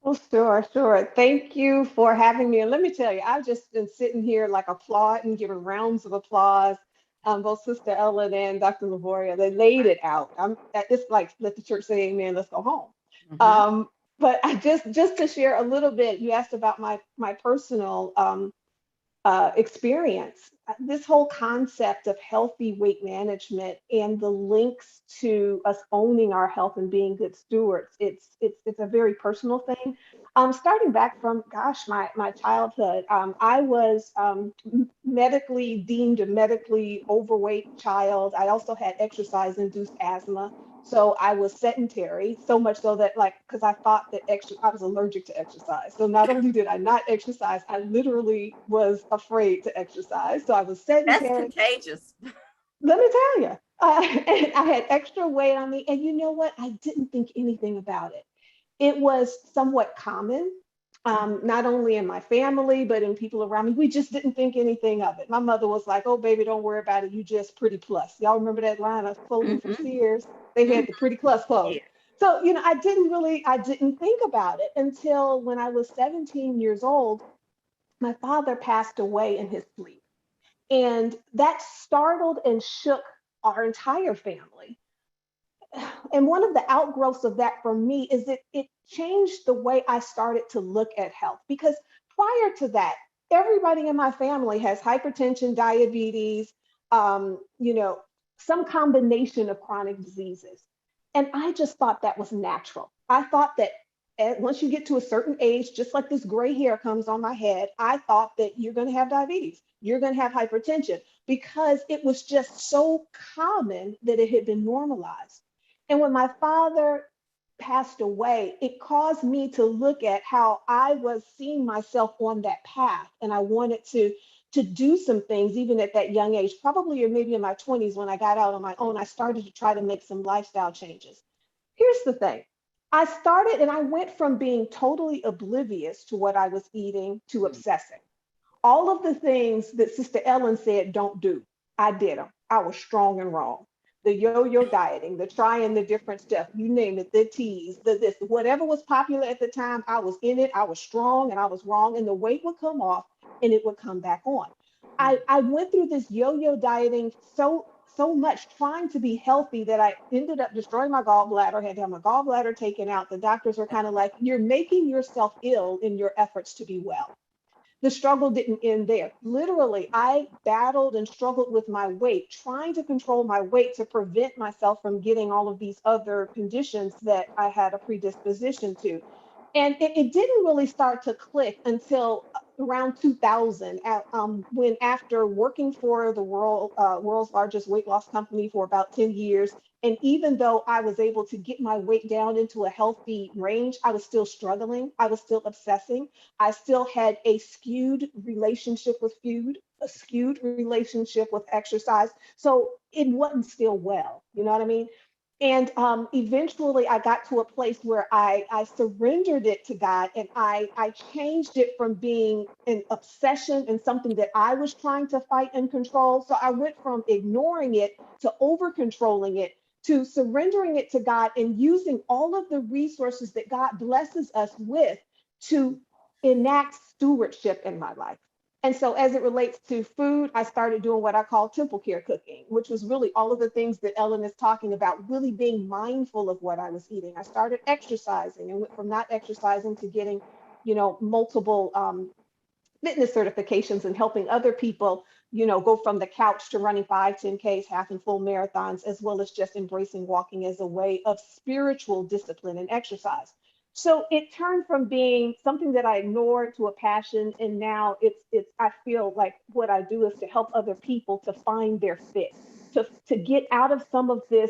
Well, sure. Thank you for having me. And let me tell you, I've just been sitting here like applauding, giving rounds of applause. Both Sister Ellen and Dr. Lavora, they laid it out. It's like, let the church say amen, let's go home. Mm-hmm. But I just to share a little bit, you asked about my personal experience. This whole concept of healthy weight management and the links to us owning our health and being good stewards, it's a very personal thing. Starting back from, my childhood, I was medically deemed a medically overweight child. I also had exercise-induced asthma. So I was sedentary, so much so that because I thought that I was allergic to exercise. So not only did I not exercise, I literally was afraid to exercise. So I was sedentary. That's contagious. Let me tell you, and I had extra weight on me. And you know what? I didn't think anything about it. It was somewhat common, not only in my family, but in people around me. We just didn't think anything of it. My mother was like, "Oh, baby, don't worry about it. You just pretty plus." Y'all remember that line of clothing from Sears? They had the pretty plus clothes. Yeah. So, I didn't think about it until when I was 17 years old, my father passed away in his sleep. And that startled and shook our entire family. And one of the outgrowths of that for me is that it changed the way I started to look at health. Because prior to that, everybody in my family has hypertension, diabetes, some combination of chronic diseases. And I just thought that was natural. I thought that once you get to a certain age, just like this gray hair comes on my head, I thought that you're going to have diabetes, you're going to have hypertension, because it was just so common that it had been normalized. And when my father passed away, it caused me to look at how I was seeing myself on that path. And I wanted to do some things even at that young age, probably or maybe in my 20s when I got out on my own. I started to try to make some lifestyle changes. Here's the thing. I started and I went from being totally oblivious to what I was eating to obsessing. All of the things that Sister Ellen said don't do, I did them. I was strong and wrong. The yo-yo dieting, the trying the different stuff, you name it, the teas, the this, whatever was popular at the time, I was in it, I was strong and I was wrong, and the weight would come off and it would come back on. I went through this yo-yo dieting so much trying to be healthy that I ended up destroying my gallbladder, had to have my gallbladder taken out. The doctors were kind of like, you're making yourself ill in your efforts to be well. The struggle didn't end there. Literally, I battled and struggled with my weight, trying to control my weight to prevent myself from getting all of these other conditions that I had a predisposition to. And it didn't really start to click until around 2000, when after working for the world's largest weight loss company for about 10 years, and even though I was able to get my weight down into a healthy range, I was still struggling. I was still obsessing. I still had a skewed relationship with food, a skewed relationship with exercise. So it wasn't still well, you know what I mean? And eventually I got to a place where I surrendered it to God, and I changed it from being an obsession and something that I was trying to fight and control. So I went from ignoring it to over controlling it to surrendering it to God and using all of the resources that God blesses us with to enact stewardship in my life. And so, as it relates to food, I started doing what I call temple care cooking, which was really all of the things that Ellen is talking about, really being mindful of what I was eating. I started exercising and went from not exercising to getting, multiple fitness certifications and helping other people, go from the couch to running 5, 10Ks, half and full marathons, as well as just embracing walking as a way of spiritual discipline and exercise. So it turned from being something that I ignored to a passion, and now it's I feel like what I do is to help other people to find their fit, to get out of some of this.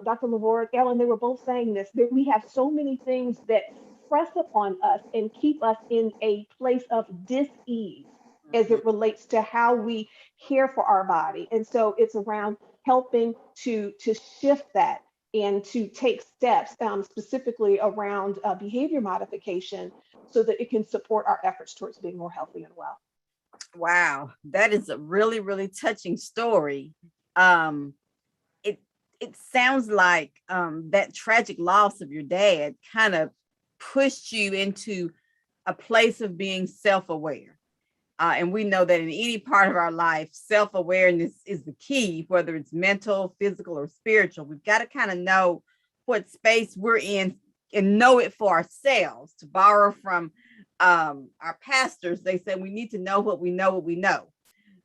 Dr. Lavora, Ellen, they were both saying this, that we have so many things that press upon us and keep us in a place of dis-ease as it relates to how we care for our body. And so it's around helping to shift that and to take steps, specifically around behavior modification, so that it can support our efforts towards being more healthy and well. Wow, that is a really, really touching story. It sounds like that tragic loss of your dad kind of pushed you into a place of being self-aware. And we know that in any part of our life, self-awareness is the key, whether it's mental, physical, or spiritual. We've got to kind of know what space we're in and know it for ourselves. To borrow from our pastors, they say we need to know what we know,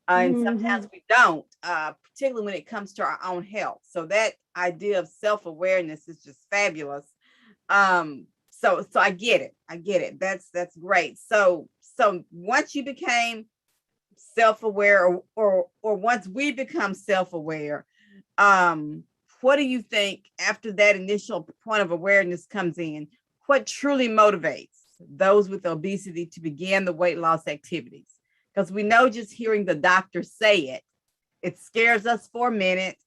and sometimes we don't, particularly when it comes to our own health. So that idea of self-awareness is just fabulous. So I get it. That's great. So once you became self-aware, or once we become self-aware, what do you think after that initial point of awareness comes in? What truly motivates those with obesity to begin the weight loss activities? Because we know just hearing the doctor say it scares us for a minute.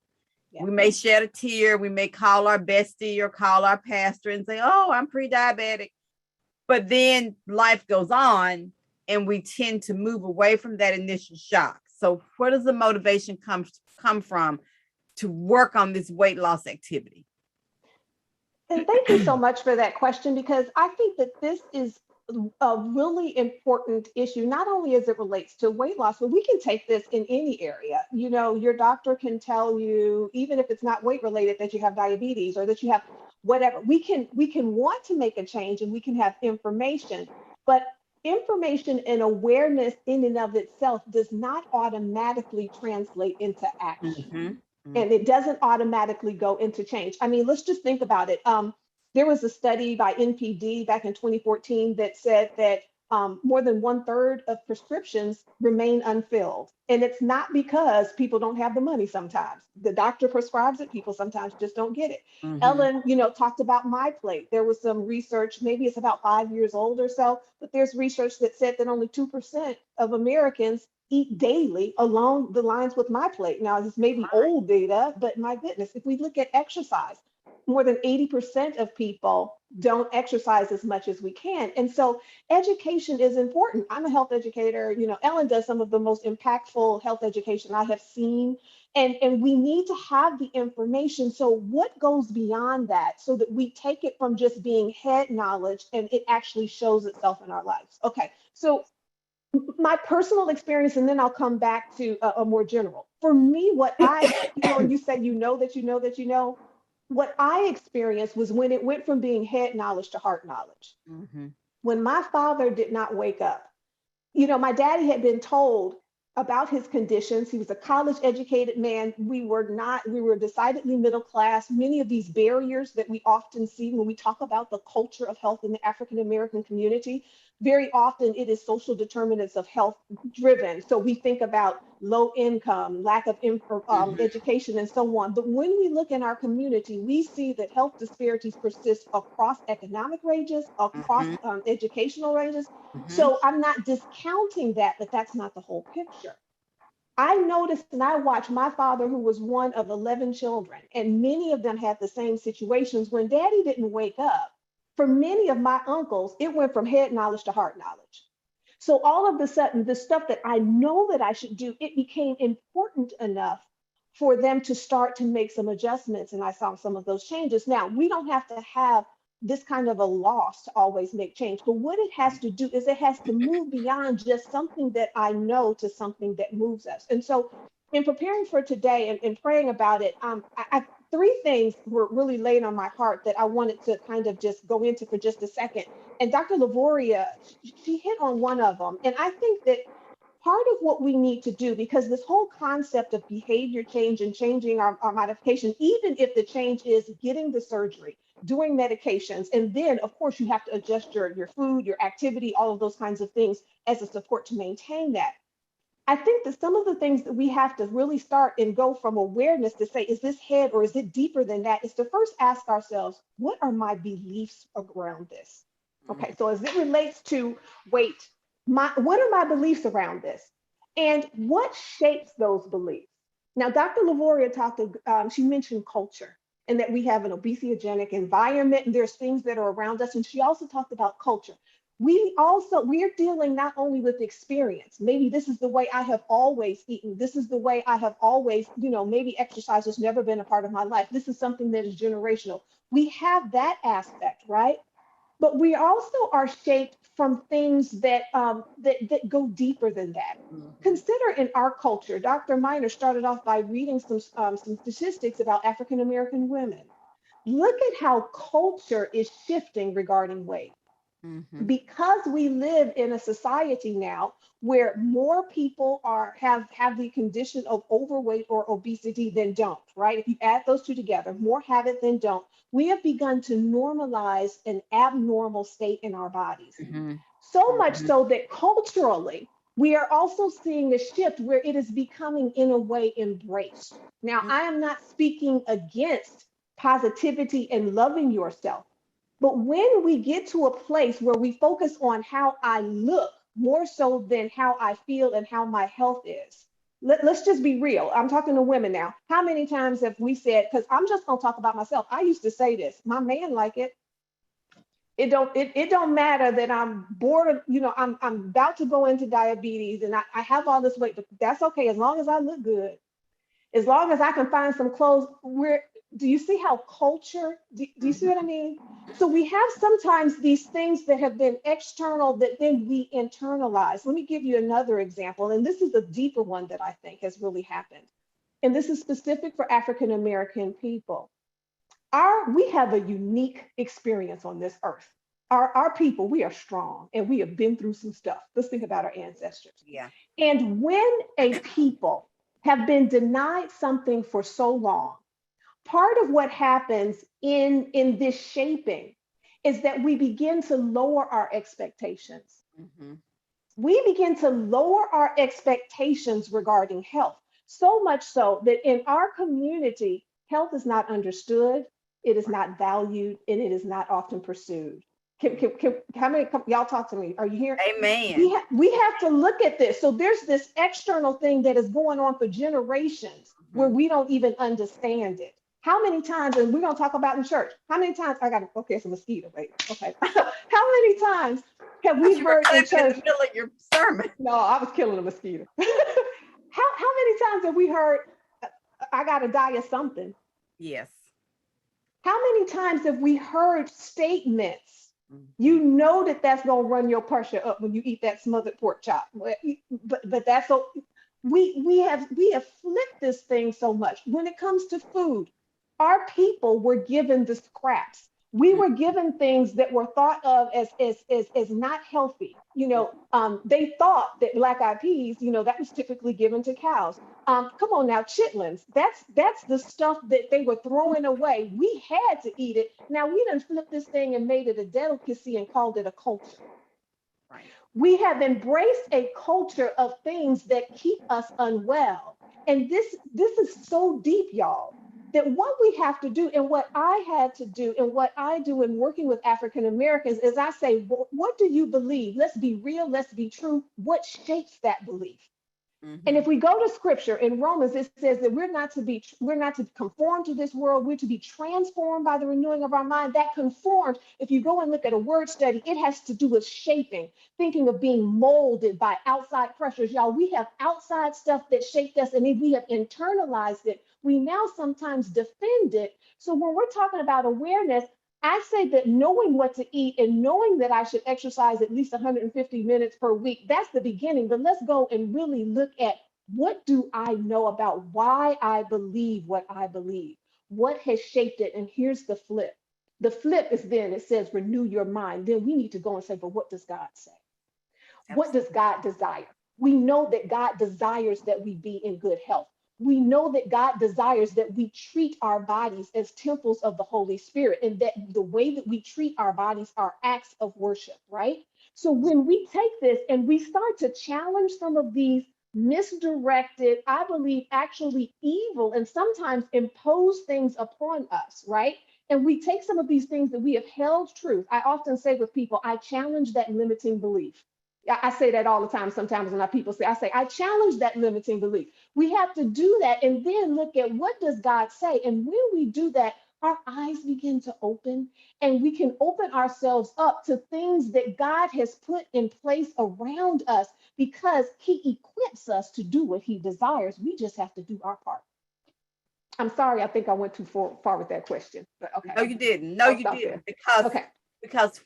Yeah. We may shed a tear. We may call our bestie or call our pastor and say, oh, I'm pre-diabetic. But then life goes on and we tend to move away from that initial shock. So where does the motivation come from to work on this weight loss activity? And thank you so much for that question, because I think that this is a really important issue, not only as it relates to weight loss, but we can take this in any area. Your doctor can tell you, even if it's not weight related, that you have diabetes or that you have whatever. We can want to make a change, and we can have information, but information and awareness in and of itself does not automatically translate into action. And it doesn't automatically go into change. I mean, let's just think about it. There was a study by NPD back in 2014 that said that more than 1/3 of prescriptions remain unfilled. And it's not because people don't have the money sometimes. The doctor prescribes it, people sometimes just don't get it. Mhm. Ellen, talked about My Plate. There was some research, maybe it's about 5 years old or so, but there's research that said that only 2% of Americans eat daily along the lines with My Plate. Now, this may be old data, but my goodness, if we look at exercise, more than 80% of people don't exercise as much as we can. And so education is important. I'm a health educator. Ellen does some of the most impactful health education I have seen. And we need to have the information. So what goes beyond that so that we take it from just being head knowledge and it actually shows itself in our lives? Okay, so my personal experience, and then I'll come back to a more general. For me, what and you said what I experienced was when it went from being head knowledge to heart knowledge. Mhm. When my father did not wake up, my daddy had been told about his conditions. He was a college educated man. We were decidedly middle class. Many of these barriers that we often see when we talk about the culture of health in the African American community, very often it is social determinants of health driven. So we think about low income, lack of education, and so on. But when we look in our community, we see that health disparities persist across economic ranges, across Mhm. educational ranges. Mhm. So I'm not discounting that, but that's not the whole picture. I noticed and I watched my father, who was one of 11 children, and many of them had the same situations. When daddy didn't wake up, for many of my uncles, it went from head knowledge to heart knowledge. So all of a sudden, the stuff that I know that I should do, it became important enough for them to start to make some adjustments. And I saw some of those changes. Now, we don't have to have this kind of a loss to always make change. But what it has to do is it has to move beyond just something that I know to something that moves us. And so in preparing for today and praying about it, three things were really laid on my heart that I wanted to kind of just go into for just a second. And Dr. Lavoria, she hit on one of them. And I think that part of what we need to do, because this whole concept of behavior change and changing our modification, even if the change is getting the surgery, doing medications, and then of course you have to adjust your food, your activity, all of those kinds of things as a support to maintain that. I think that some of the things that we have to really start and go from awareness to say, is this head or is it deeper than that? Is to first ask ourselves, what are my beliefs around this? Okay, so as it relates to weight, what are my beliefs around this? And what shapes those beliefs? Now, Dr. Lavoria she mentioned culture and that we have an obesogenic environment and there's things that are around us. And she also talked about culture. We're dealing not only with experience. Maybe this is the way I have always eaten. This is the way I have always, maybe exercise has never been a part of my life. This is something that is generational. We have that aspect, right? But we also are shaped from things that go deeper than that. Mhm. Consider in our culture, Dr. Miner started off by reading some statistics about African American women. Look at how culture is shifting regarding weight, Mhm. because we live in a society now where more people have the condition of overweight or obesity than don't, right? If you add those two together, more have it than don't. We have begun to normalize an abnormal state in our bodies. Mhm. So much Mhm. so that culturally, we are also seeing a shift where it is becoming, in a way, embraced. Now, I am not speaking against positivity and loving yourself. But when we get to a place where we focus on how I look more so than how I feel and how my health is, let's just be real. I'm talking to women now. How many times have we said, because I'm just going to talk about myself. I used to say this, my man like it. It don't matter that I'm bored of, I'm about to go into diabetes and I have all this weight, but that's okay as long as I look good, as long as I can find some clothes. Do you see how culture, do you see what I mean? So we have sometimes these things that have been external that then we internalize. Let me give you another example. And this is a deeper one that I think has really happened. And this is specific for African American people. We have a unique experience on this earth. Our people, we are strong and we have been through some stuff. Let's think about our ancestors. Yeah. And when a people have been denied something for so long, part of what happens in this shaping is that we begin to lower our expectations. Mhm. we begin to lower our expectations regarding health. So much so that in our community, health is not understood, it is not valued, and it is not often pursued. How many, y'all talk to me? Are you here? Amen. We have to look at this. So there's this external thing that is going on for generations where Mhm. we don't even understand it. How many times, and we're going to talk about in church, how many times, okay, it's a mosquito, wait, okay. How many times have we Thought you were heard in clapping in church? the middle of your sermon. No, I was killing a mosquito. How many times have we heard, I got to die of something? Yes. How many times have we heard statements? You Mhm. know that that's going to run your pressure up when you eat that smothered pork chop. But that's so we have flipped this thing so much. When it comes to food, our people were given the scraps. We were given things that were thought of as not healthy. They thought that black eyed peas, that was typically given to cows. Come on now, chitlins. That's the stuff that they were throwing away. We had to eat it. Now we done flipped this thing and made it a delicacy and called it a culture. Right. We have embraced a culture of things that keep us unwell. And this is so deep, y'all, that what we have to do and what I had to do and what I do in working with African Americans is I say, what do you believe? Let's be real, let's be true. What shapes that belief? And if Mhm. we go to scripture in Romans, it says that we're not to conform to this world, we're to be transformed by the renewing of our mind. That conformed, if you go and look at a word study, it has to do with shaping, thinking of being molded by outside pressures. Y'all, we have outside stuff that shaped us, and if we have internalized it, we now sometimes defend it. So when we're talking about awareness, I say that knowing what to eat and knowing that I should exercise at least 150 minutes per week, that's the beginning. But let's go and really look at, what do I know about why I believe what I believe? What has shaped it? And here's the flip. The flip is then it says renew your mind. Then we need to go and say, but what does God say? What does Absolutely. God desire? We know that God desires that we be in good health. We know that God desires that we treat our bodies as temples of the Holy Spirit, and that the way that we treat our bodies are acts of worship, right? So when we take this and we start to challenge some of these misdirected, I believe actually evil, and sometimes impose things upon us, right? And we take some of these things that we have held truth. I often say with people, I challenge that limiting belief. I say that all the time. Sometimes when people say, I challenge that limiting belief. We have to do that and then look at, what does God say? And when we do that, our eyes begin to open, and we can open ourselves up to things that God has put in place around us, because he equips us to do what he desires. We just have to do our part. I'm sorry, I think I went too far with that question, but okay, No, you didn't. No, I'll you stop there. didn't. Because Okay. because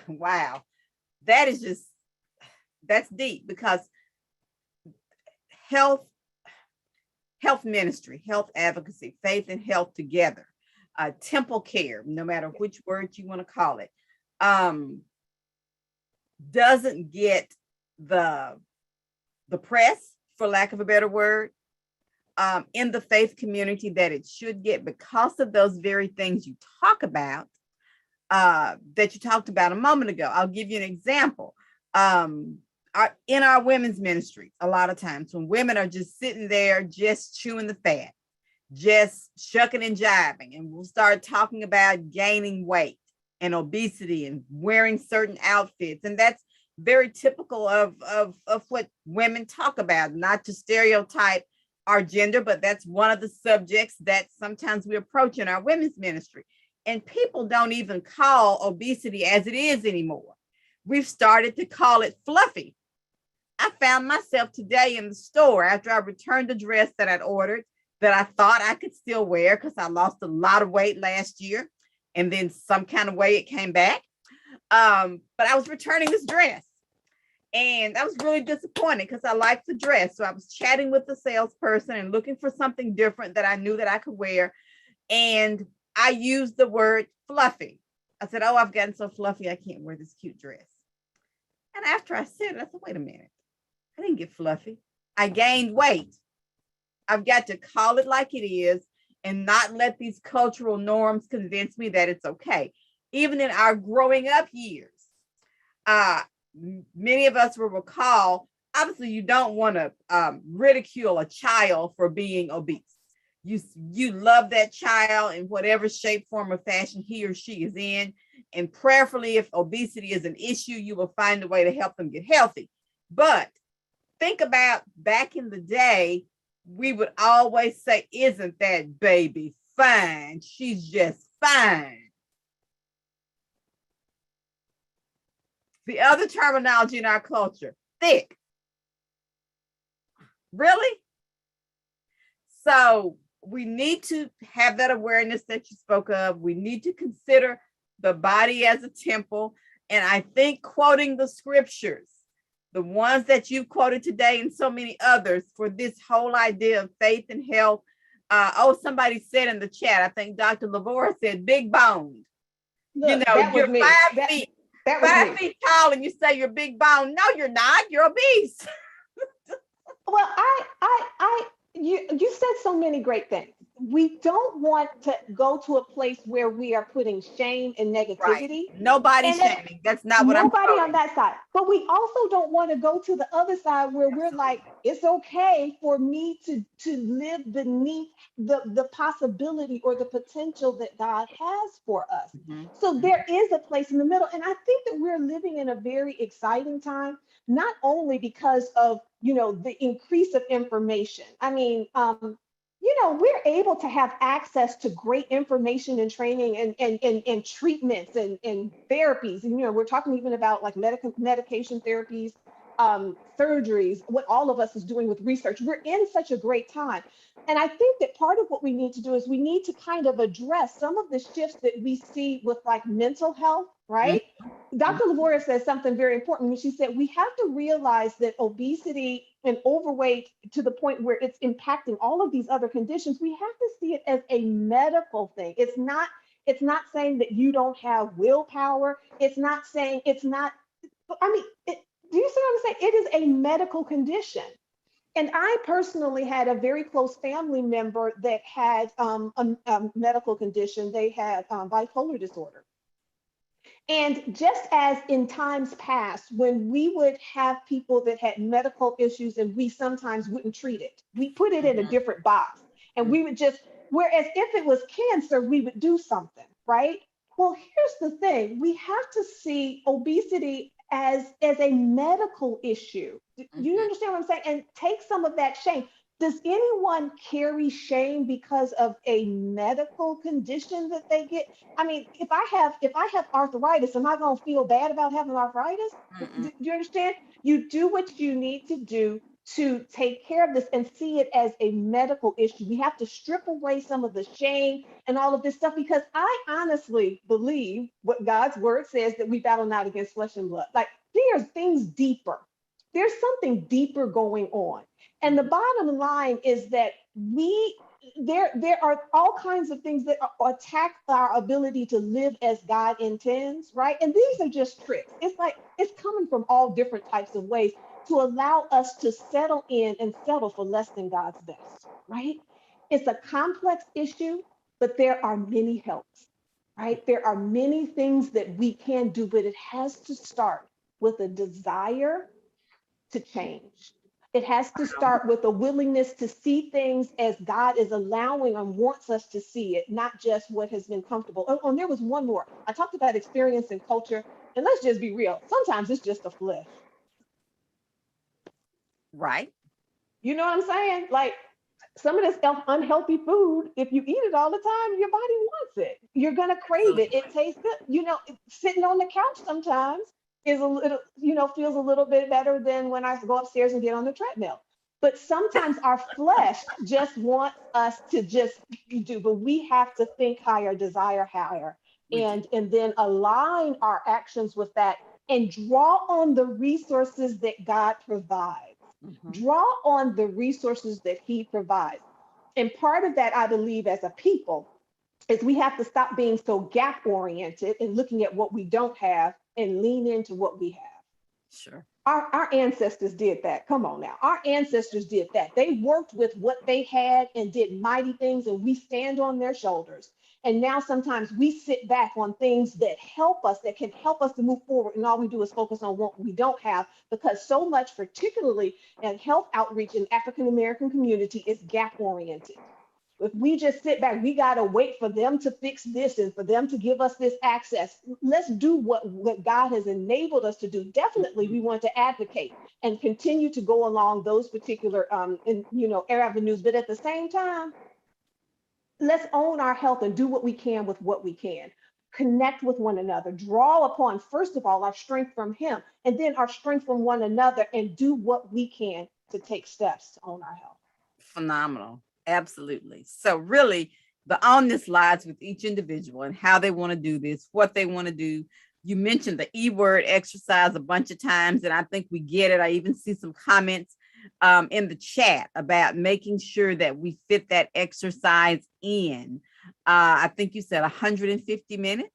wow, that is just that's deep. Because health health ministry, health advocacy, faith and health together, temple care, no matter which word you want to call it, um, doesn't get the press, for lack of a better word, in the faith community that it should get, because of those very things you talk about, that you talked about a moment ago. I'll give you an example. In our women's ministry, a lot of times when women are just sitting there, just chewing the fat, just shucking and jiving, and we'll start talking about gaining weight and obesity and wearing certain outfits. And that's very typical of what women talk about, not to stereotype our gender, but that's one of the subjects that sometimes we approach in our women's ministry. And people don't even call obesity as it is anymore. We've started to call it fluffy. I found myself today in the store after I returned a dress that I'd ordered that I thought I could still wear because I lost a lot of weight last year, and then some kind of way it came back. But I was returning this dress, and I was really disappointed because I liked the dress. So I was chatting with the salesperson and looking for something different that I knew that I could wear. And I used the word fluffy. I said, oh, I've gotten so fluffy, I can't wear this cute dress. And after I said it, I said, wait a minute. I didn't get fluffy. I gained weight. I've got to call it like it is and not let these cultural norms convince me that it's okay. Even in our growing up years, many of us will recall, obviously you don't want to ridicule a child for being obese. You love that child in whatever shape, form, or fashion he or she is in. And prayerfully, if obesity is an issue, you will find a way to help them get healthy. But think about back in the day, we would always say, isn't that baby fine? She's just fine. The other terminology in our culture, thick. Really? So we need to have that awareness that you spoke of. We need to consider the body as a temple. And I think quoting the scriptures, the ones that you quoted today and so many others, for this whole idea of faith and health. Somebody said in the chat, I think Dr. Lavora said, big boned. Look, you know, that was you're me. 5 feet, That was 5 me. feet tall and you say you're big boned. No, you're not. You're obese. Well, you said so many great things. We don't want to go to a place where we are putting shame and negativity. Right. Nobody shaming. That's not what I'm nobody quoting. on that side. But we also don't want to go to the other side where we're like, it's okay for me to live beneath the possibility or the potential that God has for us. Mhm. So there is a place in the middle. And I think that we're living in a very exciting time, not only because of, the increase of information. I mean, we're able to have access to great information and training and treatments and therapies. And, we're talking even about like medication therapies, surgeries, what all of us is doing with research. We're in such a great time. And I think that part of what we need to do is we need to kind of address some of the shifts that we see with like mental health, right? Dr. Lavora says something very important when she said we have to realize that obesity and overweight to the point where it's impacting all of these other conditions, we have to see it as a medical thing. It's not saying that you don't have willpower. It's not saying do you see what I'm saying? It is a medical condition. And I personally had a very close family member that had a medical condition. They had bipolar disorder. And just as in times past, when we would have people that had medical issues and we sometimes wouldn't treat it, we put it in a different box and we would just, whereas if it was cancer, we would do something, right? Well, here's the thing. We have to see obesity as a medical issue. You understand what I'm saying? And take some of that shame. Does anyone carry shame because of a medical condition that they get? I mean, if I have arthritis, am I going to feel bad about having arthritis? Do you understand? You do what you need to do to take care of this and see it as a medical issue. We have to strip away some of the shame and all of this stuff, because I honestly believe what God's word says, that we battle not against flesh and blood. Like, there's things deeper. There's something deeper going on. And the bottom line is that there are all kinds of things that attack our ability to live as God intends, right? And these are just tricks. It's like it's coming from all different types of ways to allow us to settle in and settle for less than God's best, right? It's a complex issue, but there are many helps, right? There are many things that we can do, but it has to start with a desire to change. It has to start with a willingness to see things as God is allowing and wants us to see it, not just what has been comfortable. Oh, and there was one more. I talked about experience and culture, and let's just be real. Sometimes it's just a flesh. Right. You know what I'm saying? Like, some of this unhealthy food, if you eat it all the time, your body wants it. You're going to crave it. It tastes good. Sitting on the couch sometimes is a little, feels a little bit better than when I go upstairs and get on the treadmill. But sometimes our flesh just wants us to just do, but we have to think higher, desire higher, and then align our actions with that and draw on the resources that God provides. Draw on the resources that He provides. And part of that, I believe, as a people, is we have to stop being so gap oriented and looking at what we don't have and lean into what we have. Sure. Our ancestors did that. Come on now. Our ancestors did that. They worked with what they had and did mighty things, and we stand on their shoulders. And now sometimes we sit back on things that help us, that can help us to move forward. And all we do is focus on what we don't have, because so much, particularly in health outreach in African American community, is gap oriented. If we just sit back, we got to wait for them to fix this and for them to give us this access. Let's do what God has enabled us to do. Definitely, we want to advocate and continue to go along those particular avenues. But at the same time, let's own our health and do what we can with what we can. Connect with one another, draw upon, first of all, our strength from Him, and then our strength from one another, and do what we can to take steps to own our health. Phenomenal. Absolutely. So really, the onus lies with each individual and how they want to do this, what they want to do. You mentioned the E word, exercise, a bunch of times, and I think we get it. I even see some comments in the chat about making sure that we fit that exercise in. I think you said 150 minutes,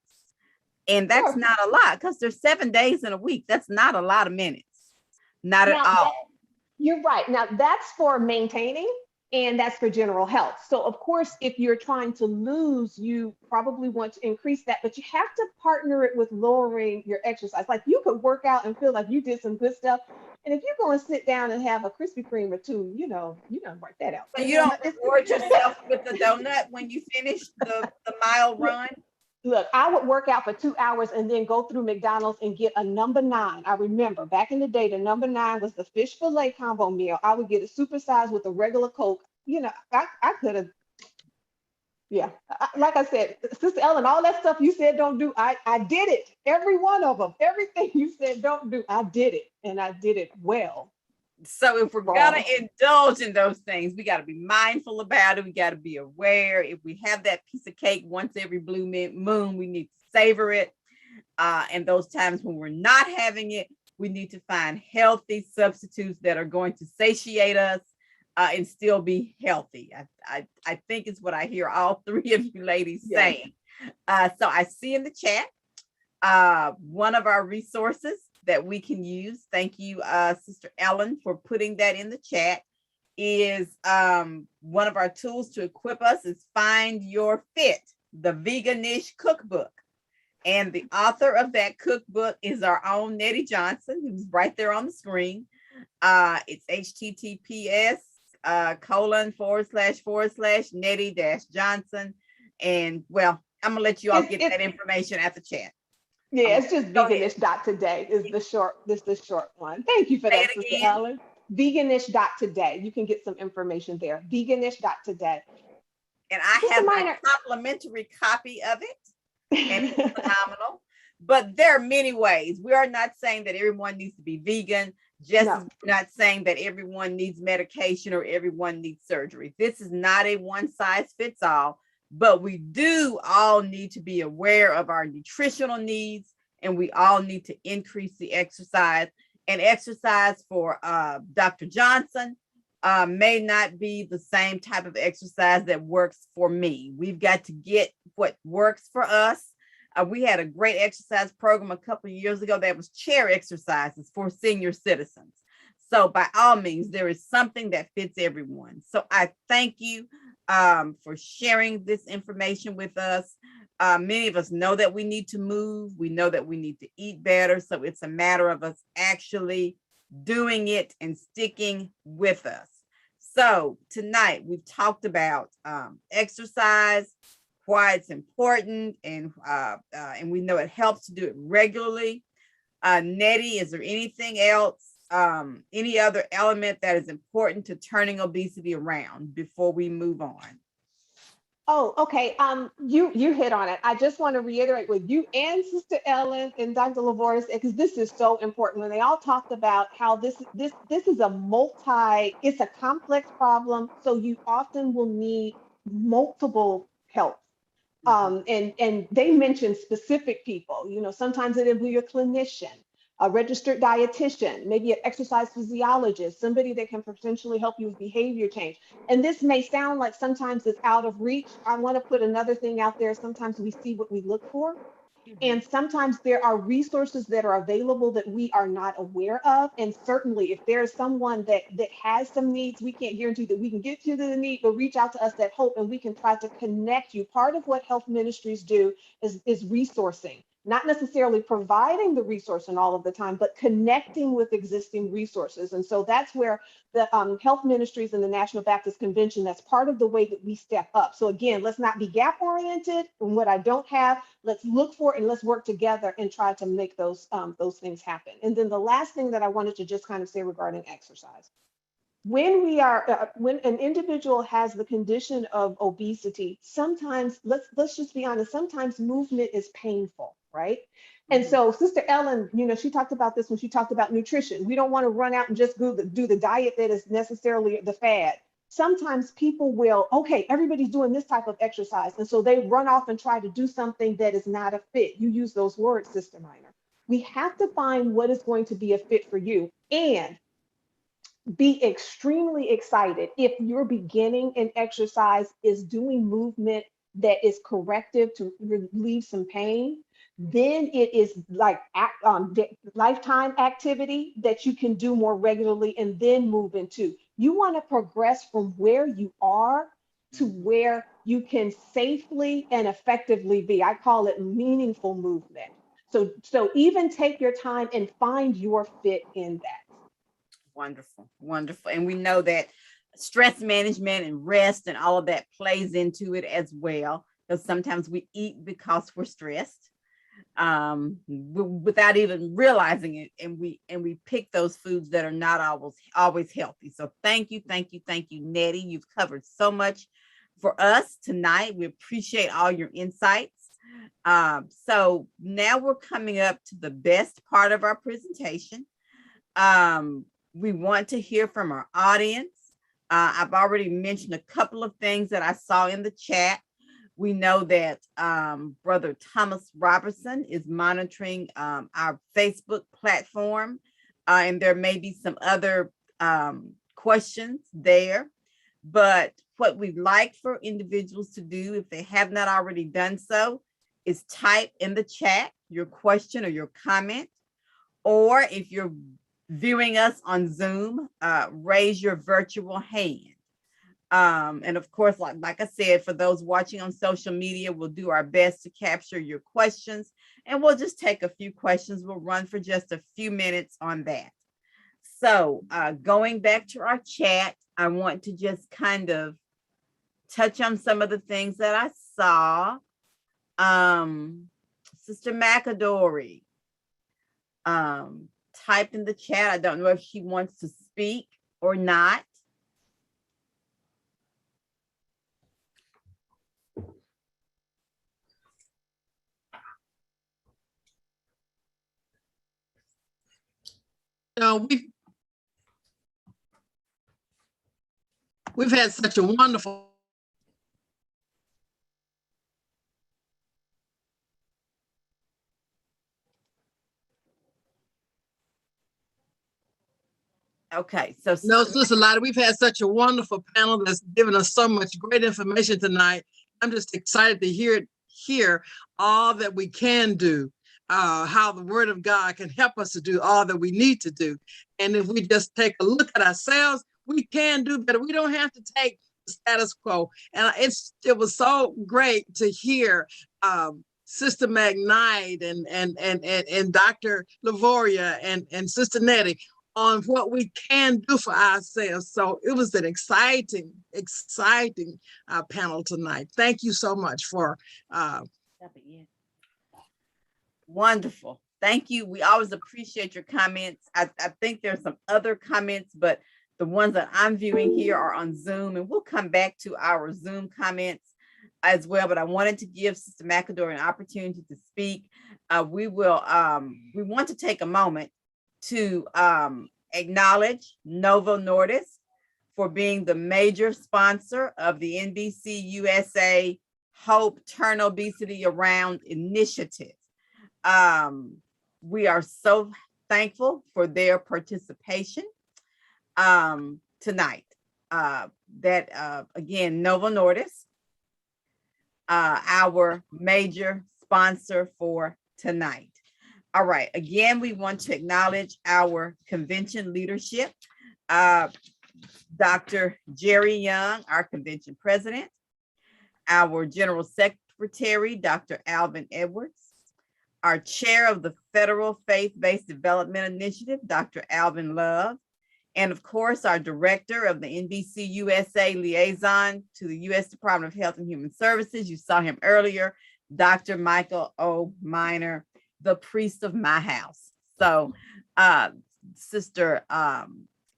and that's Sure. not a lot because there's 7 days in a week. That's not a lot of minutes. Not at all. You're right. Now that's for maintaining, and that's for general health. So of course, if you're trying to lose, you probably want to increase that, but you have to partner it with lowering your exercise. Like, you could work out and feel like you did some good stuff. And if you're going to sit down and have a Krispy Kreme or two, you don't work that out. So you don't reward yourself with the donut when you finish the mile run? Look, I would work out for 2 hours and then go through McDonald's and get a number 9. I remember back in the day, the number 9 was the fish fillet combo meal. I would get it supersized with a regular Coke. I could have, yeah. Like I said, Sister Ellen, all that stuff you said don't do, I did it. Every one of them, everything you said don't do, I did it, and I did it well. So if we're gonna indulge in those things, we got to be mindful about it. We got to be aware. If we have that piece of cake once every blue moon, we need to savor it. And those times when we're not having it, we need to find healthy substitutes that are going to satiate us and still be healthy. I think it's what I hear all three of you ladies saying. So I see in the chat one of our resources that we can use. Thank you, Sister Ellen, for putting that in the chat. Is one of our tools to equip us is Find Your Fit, the Veganish cookbook. And the author of that cookbook is our own Nettie Johnson, who's right there on the screen. It's https://Nettie-Johnson. And well, I'm gonna let you all get that information at the chat. Yeah, it's just veganish.today is the short one. Thank you for that, Sister Ellen. Veganish.today. You can get some information there. Veganish.today. And I have a complimentary copy of it. And it's phenomenal. But there are many ways. We are not saying that everyone needs to be vegan. Just as we're not saying that everyone needs medication or everyone needs surgery. This is not a one size fits all. But we do all need to be aware of our nutritional needs, and we all need to increase the exercise. And exercise for Dr. Johnson may not be the same type of exercise that works for me. We've got to get what works for us. We had a great exercise program a couple of years ago that was chair exercises for senior citizens. So by all means, there is something that fits everyone. So I thank you for sharing this information with us. Many of us know that we need to move. We know that we need to eat better. So it's a matter of us actually doing it and sticking with us. So tonight we've talked about exercise, why it's important, and we know it helps to do it regularly. Nettie, is there anything else? Any other element that is important to turning obesity around before we move on? Oh, okay. You hit on it. I just want to reiterate what you and Sister Ellen and Dr. Lavora said, because this is so important. When they all talked about how this is it's a complex problem, so you often will need multiple help. And they mentioned specific people. Sometimes it'll be your clinician, a registered dietitian, maybe an exercise physiologist, somebody that can potentially help you with behavior change. And this may sound like sometimes it's out of reach. I want to put another thing out there. Sometimes we see what we look for. And sometimes there are resources that are available that we are not aware of. And certainly if there's someone that has some needs, we can't guarantee that we can get to the need, but reach out to us at Hope and we can try to connect you. Part of what health ministries do is resourcing, not necessarily providing the resource and all of the time, but connecting with existing resources. And so that's where the health ministries and the National Baptist Convention, that's part of the way that we step up. So again, let's not be gap oriented and what I don't have, let's look for it and let's work together and try to make those things happen. And then the last thing that I wanted to just kind of say regarding exercise. When when an individual has the condition of obesity, sometimes, let's just be honest, sometimes movement is painful, right? And so Sister Ellen, she talked about this when she talked about nutrition. We don't want to run out and just do the diet that is necessarily the fad. Sometimes people will, okay, everybody's doing this type of exercise. And so they run off and try to do something that is not a fit. You use those words, Sister Miner. We have to find what is going to be a fit for you. And be extremely excited if your beginning in exercise is doing movement that is corrective to relieve some pain. Then it is like lifetime activity that you can do more regularly and then move into. You want to progress from where you are to where you can safely and effectively be. I call it meaningful movement. So even take your time and find your fit in that. Wonderful, wonderful. And we know that stress management and rest and all of that plays into it as well. Because sometimes we eat because we're stressed without even realizing it. And we pick those foods that are not always healthy. So thank you, Nettie. You've covered so much for us tonight. We appreciate all your insights. So now we're coming up to the best part of our presentation. We want to hear from our audience. I've already mentioned a couple of things that I saw in the chat. We know that Brother Thomas Robertson is monitoring our Facebook platform, and there may be some other questions there. But what we'd like for individuals to do, if they have not already done so, is type in the chat your question or your comment, or if you're viewing us on Zoom, raise your virtual hand. And of course, like I said, for those watching on social media, we'll do our best to capture your questions, and we'll just take a few questions. We'll run for just a few minutes on that. So going back to our chat, I want to just kind of touch on some of the things that I saw. Sister McAdory typed in the chat. I don't know if she wants to speak or not. No, we've had such a wonderful. Okay, so no, Sister Lydia, we've had such a wonderful panel that's given us so much great information tonight. I'm just excited to hear all that we can do, how the Word of God can help us to do all that we need to do. And if we just take a look at ourselves, we can do better. We don't have to take the status quo. And it was so great to hear Sister McKnight and Dr. Lavora and Sister Nettie on what we can do for ourselves. So it was an exciting panel tonight. Thank you so much for wonderful. Thank you. We always appreciate your comments. I think there's some other comments, but the ones that I'm viewing here are on Zoom, and we'll come back to our Zoom comments as well. But I wanted to give Sister McAdory an opportunity to speak. We want to take a moment to acknowledge Novo Nordisk for being the major sponsor of the NBCUSA Hope Turn Obesity Around initiative. We are so thankful for their participation tonight. Again, Novo Nordisk, our major sponsor for tonight. All right, again, we want to acknowledge our convention leadership. Dr. Jerry Young, our convention president, our general secretary, Dr. Alvin Edwards, our chair of the Federal Faith-Based Development Initiative, Dr. Alvin Love, and of course, our director of the NBCUSA liaison to the U.S. Department of Health and Human Services. You saw him earlier, Dr. Michael O. Miner, the priest of my house. So, Sister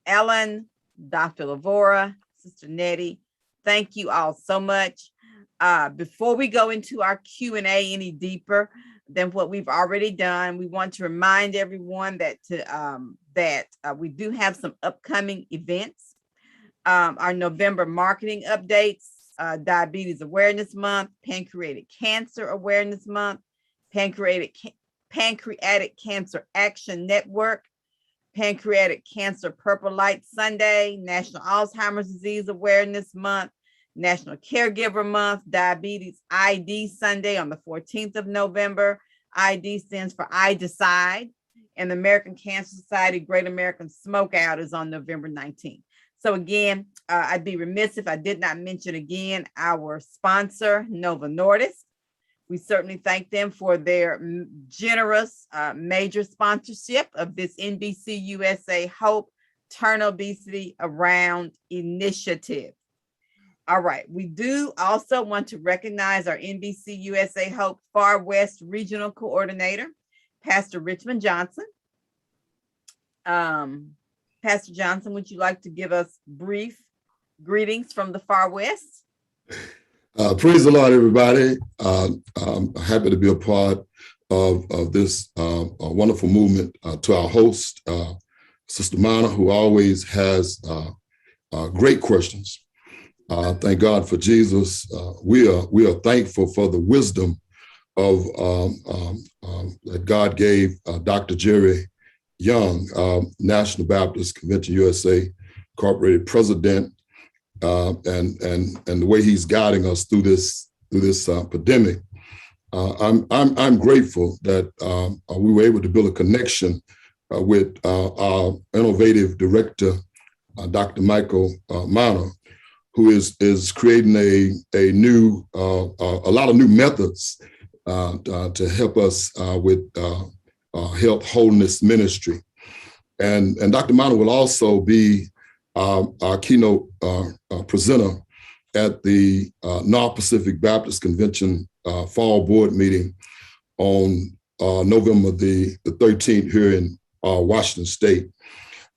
Ellen, Dr. Lavora, Sister Nettie, thank you all so much. Before we go into our Q&A any deeper than what we've already done, we want to remind everyone that we do have some upcoming events. Our November marketing updates, Diabetes Awareness Month, Pancreatic Cancer Awareness Month, Pancreatic Cancer Action Network, Pancreatic Cancer Purple Light Sunday, National Alzheimer's Disease Awareness Month, National Caregiver Month, Diabetes ID Sunday on the 14th of November. ID stands for I Decide. And the American Cancer Society Great American Smokeout is on November 19th. So again, I'd be remiss if I did not mention again our sponsor, Novo Nordisk. We certainly thank them for their generous major sponsorship of this NBCUSA Hope Turn Obesity Around initiative. All right, we do also want to recognize our NBCUSA Hope Far West Regional Coordinator, Pastor Richmond Johnson. Pastor Johnson, would you like to give us brief greetings from the Far West? Praise the Lord, everybody. I'm happy to be a part of this wonderful movement. To our host, Sister Miner, who always has great questions. Thank God for Jesus. We are thankful for the wisdom of that God gave Dr. Jerry Young, National Baptist Convention USA Incorporated President, and the way he's guiding us through this pandemic. I'm grateful that we were able to build a connection with our innovative director, Dr. Michael Miner, who is creating a lot of new methods to help us with health wholeness ministry. And Dr. Miner will also be our keynote presenter at the North Pacific Baptist Convention Fall Board meeting on November the 13th here in Washington State.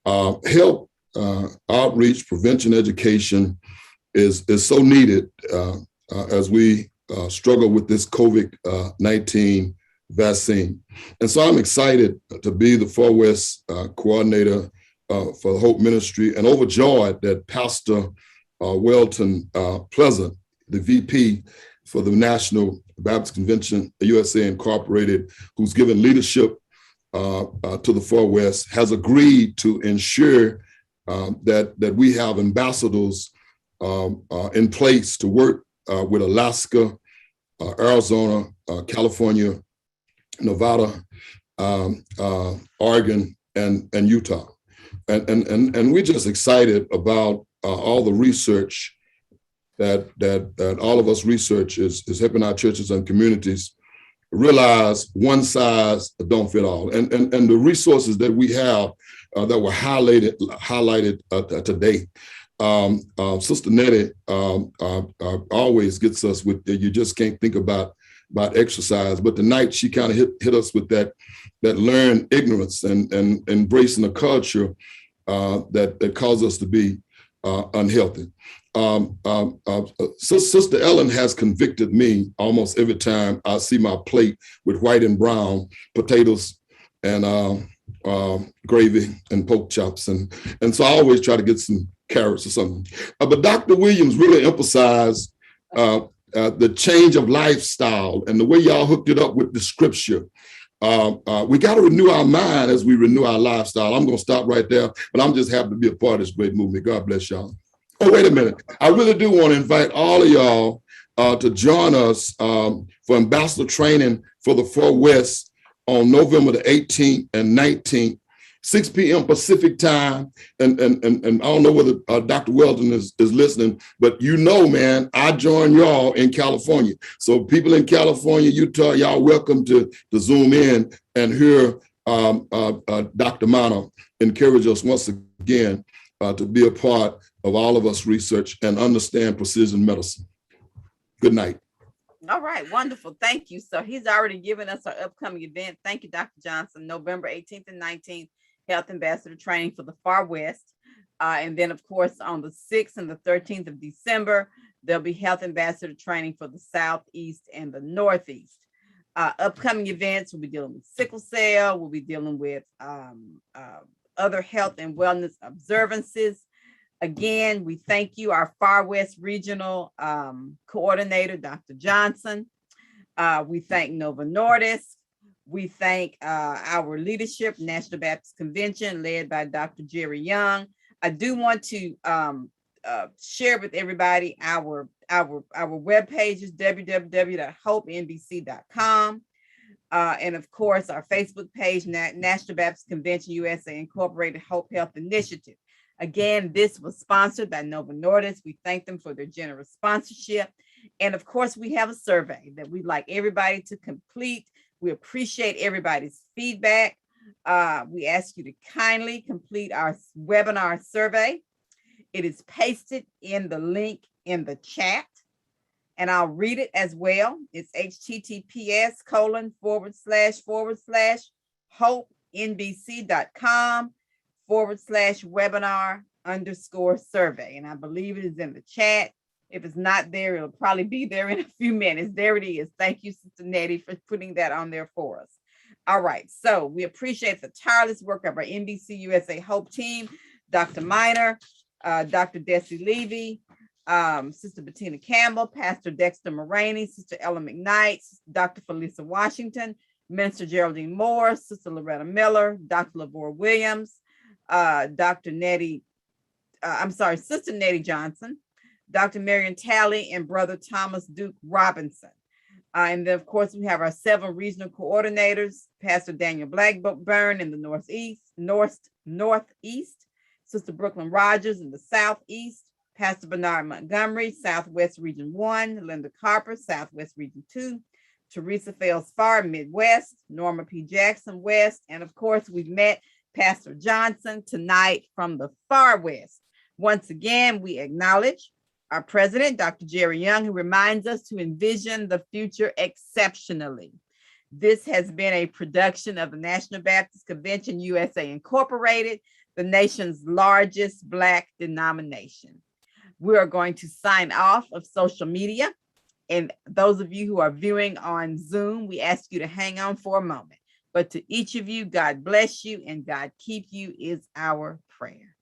Health outreach, prevention, education is so needed as we struggle with this COVID-19 vaccine. And so I'm excited to be the Far West coordinator for the Hope Ministry, and overjoyed that Pastor Welton Pleasant, the VP for the National Baptist Convention USA Incorporated, who's given leadership to the Far West, has agreed to ensure that we have ambassadors in place to work with Alaska, Arizona, California, Nevada, Oregon, and Utah. And we're just excited about all the research that all of us researchers is helping our churches and communities realize one size don't fit all. And the resources that we have that were highlighted today. Sister Nettie always gets us with you just can't think about exercise, but tonight she kind of hit us with that learned ignorance and embracing a culture that caused us to be unhealthy. Sister Ellen has convicted me almost every time I see my plate with white and brown potatoes and gravy and pork chops, and so I always try to get some carrots or something. But Dr. Williams really emphasized the change of lifestyle and the way y'all hooked it up with the scripture. We got to renew our mind as we renew our lifestyle. I'm going to stop right there, but I'm just happy to be a part of this great movement. God bless y'all. Oh, wait a minute. I really do want to invite all of y'all to join us for ambassador training for the Far West on November the 18th and 19th, 6 p.m. Pacific time. And I don't know whether Dr. Weldon is listening, but you know, man, I join y'all in California. So people in California, Utah, y'all welcome to Zoom in and hear Dr. Miner encourage us once again to be a part of all of us research and understand precision medicine. Good night. All right, wonderful. Thank you. So he's already given us our upcoming event. Thank you, Dr. Johnson. November 18th and 19th, Health Ambassador Training for the Far West. And then, of course, on the 6th and the 13th of December, there'll be Health Ambassador Training for the Southeast and the Northeast. Upcoming events, we'll be dealing with sickle cell. We'll be dealing with other health and wellness observances. Again, we thank you, our Far West Regional Coordinator, Dr. Johnson. We thank Nova Nordisk. We thank our leadership, National Baptist Convention, led by Dr. Jerry Young. I do want to share with everybody our web pages, www.hopenbc.com. And of course, our Facebook page, National Baptist Convention USA Incorporated Hope Health Initiative. Again, this was sponsored by Nova Nordisk. We thank them for their generous sponsorship. And of course, we have a survey that we'd like everybody to complete. We appreciate everybody's feedback. We ask you to kindly complete our webinar survey. It is pasted in the link in the chat, and I'll read it as well. It's https://hopenbc.com/webinar_survey. And I believe it is in the chat. If it's not there, it'll probably be there in a few minutes. There it is. Thank you, Sister Nettie, for putting that on there for us. All right. So we appreciate the tireless work of our NBC USA Hope team, Dr. Miner, Dr. Desi Levy, Sister Bettina Campbell, Pastor Dexter Moraney, Sister Ella McKnight, Dr. Felisa Washington, Minister Geraldine Moore, Sister Loretta Miller, Dr. Lavora Williams, Sister Nettie Johnson, Dr. Marion Talley, and Brother Thomas Duke Robinson. And then, of course, we have our 7 regional coordinators, Pastor Daniel Blackburn in the Northeast, Sister Brooklyn Rogers in the Southeast, Pastor Bernard Montgomery, Southwest Region 1, Linda Carper, Southwest Region 2, Teresa Fels Farr, Midwest, Norma P. Jackson, West, and of course, we've met Pastor Johnson tonight from the Far West. Once again, we acknowledge our president, Dr. Jerry Young, who reminds us to envision the future exceptionally. This has been a production of the National Baptist Convention USA Incorporated, the nation's largest Black denomination. We are going to sign off of social media. And those of you who are viewing on Zoom, we ask you to hang on for a moment. But to each of you, God bless you and God keep you is our prayer.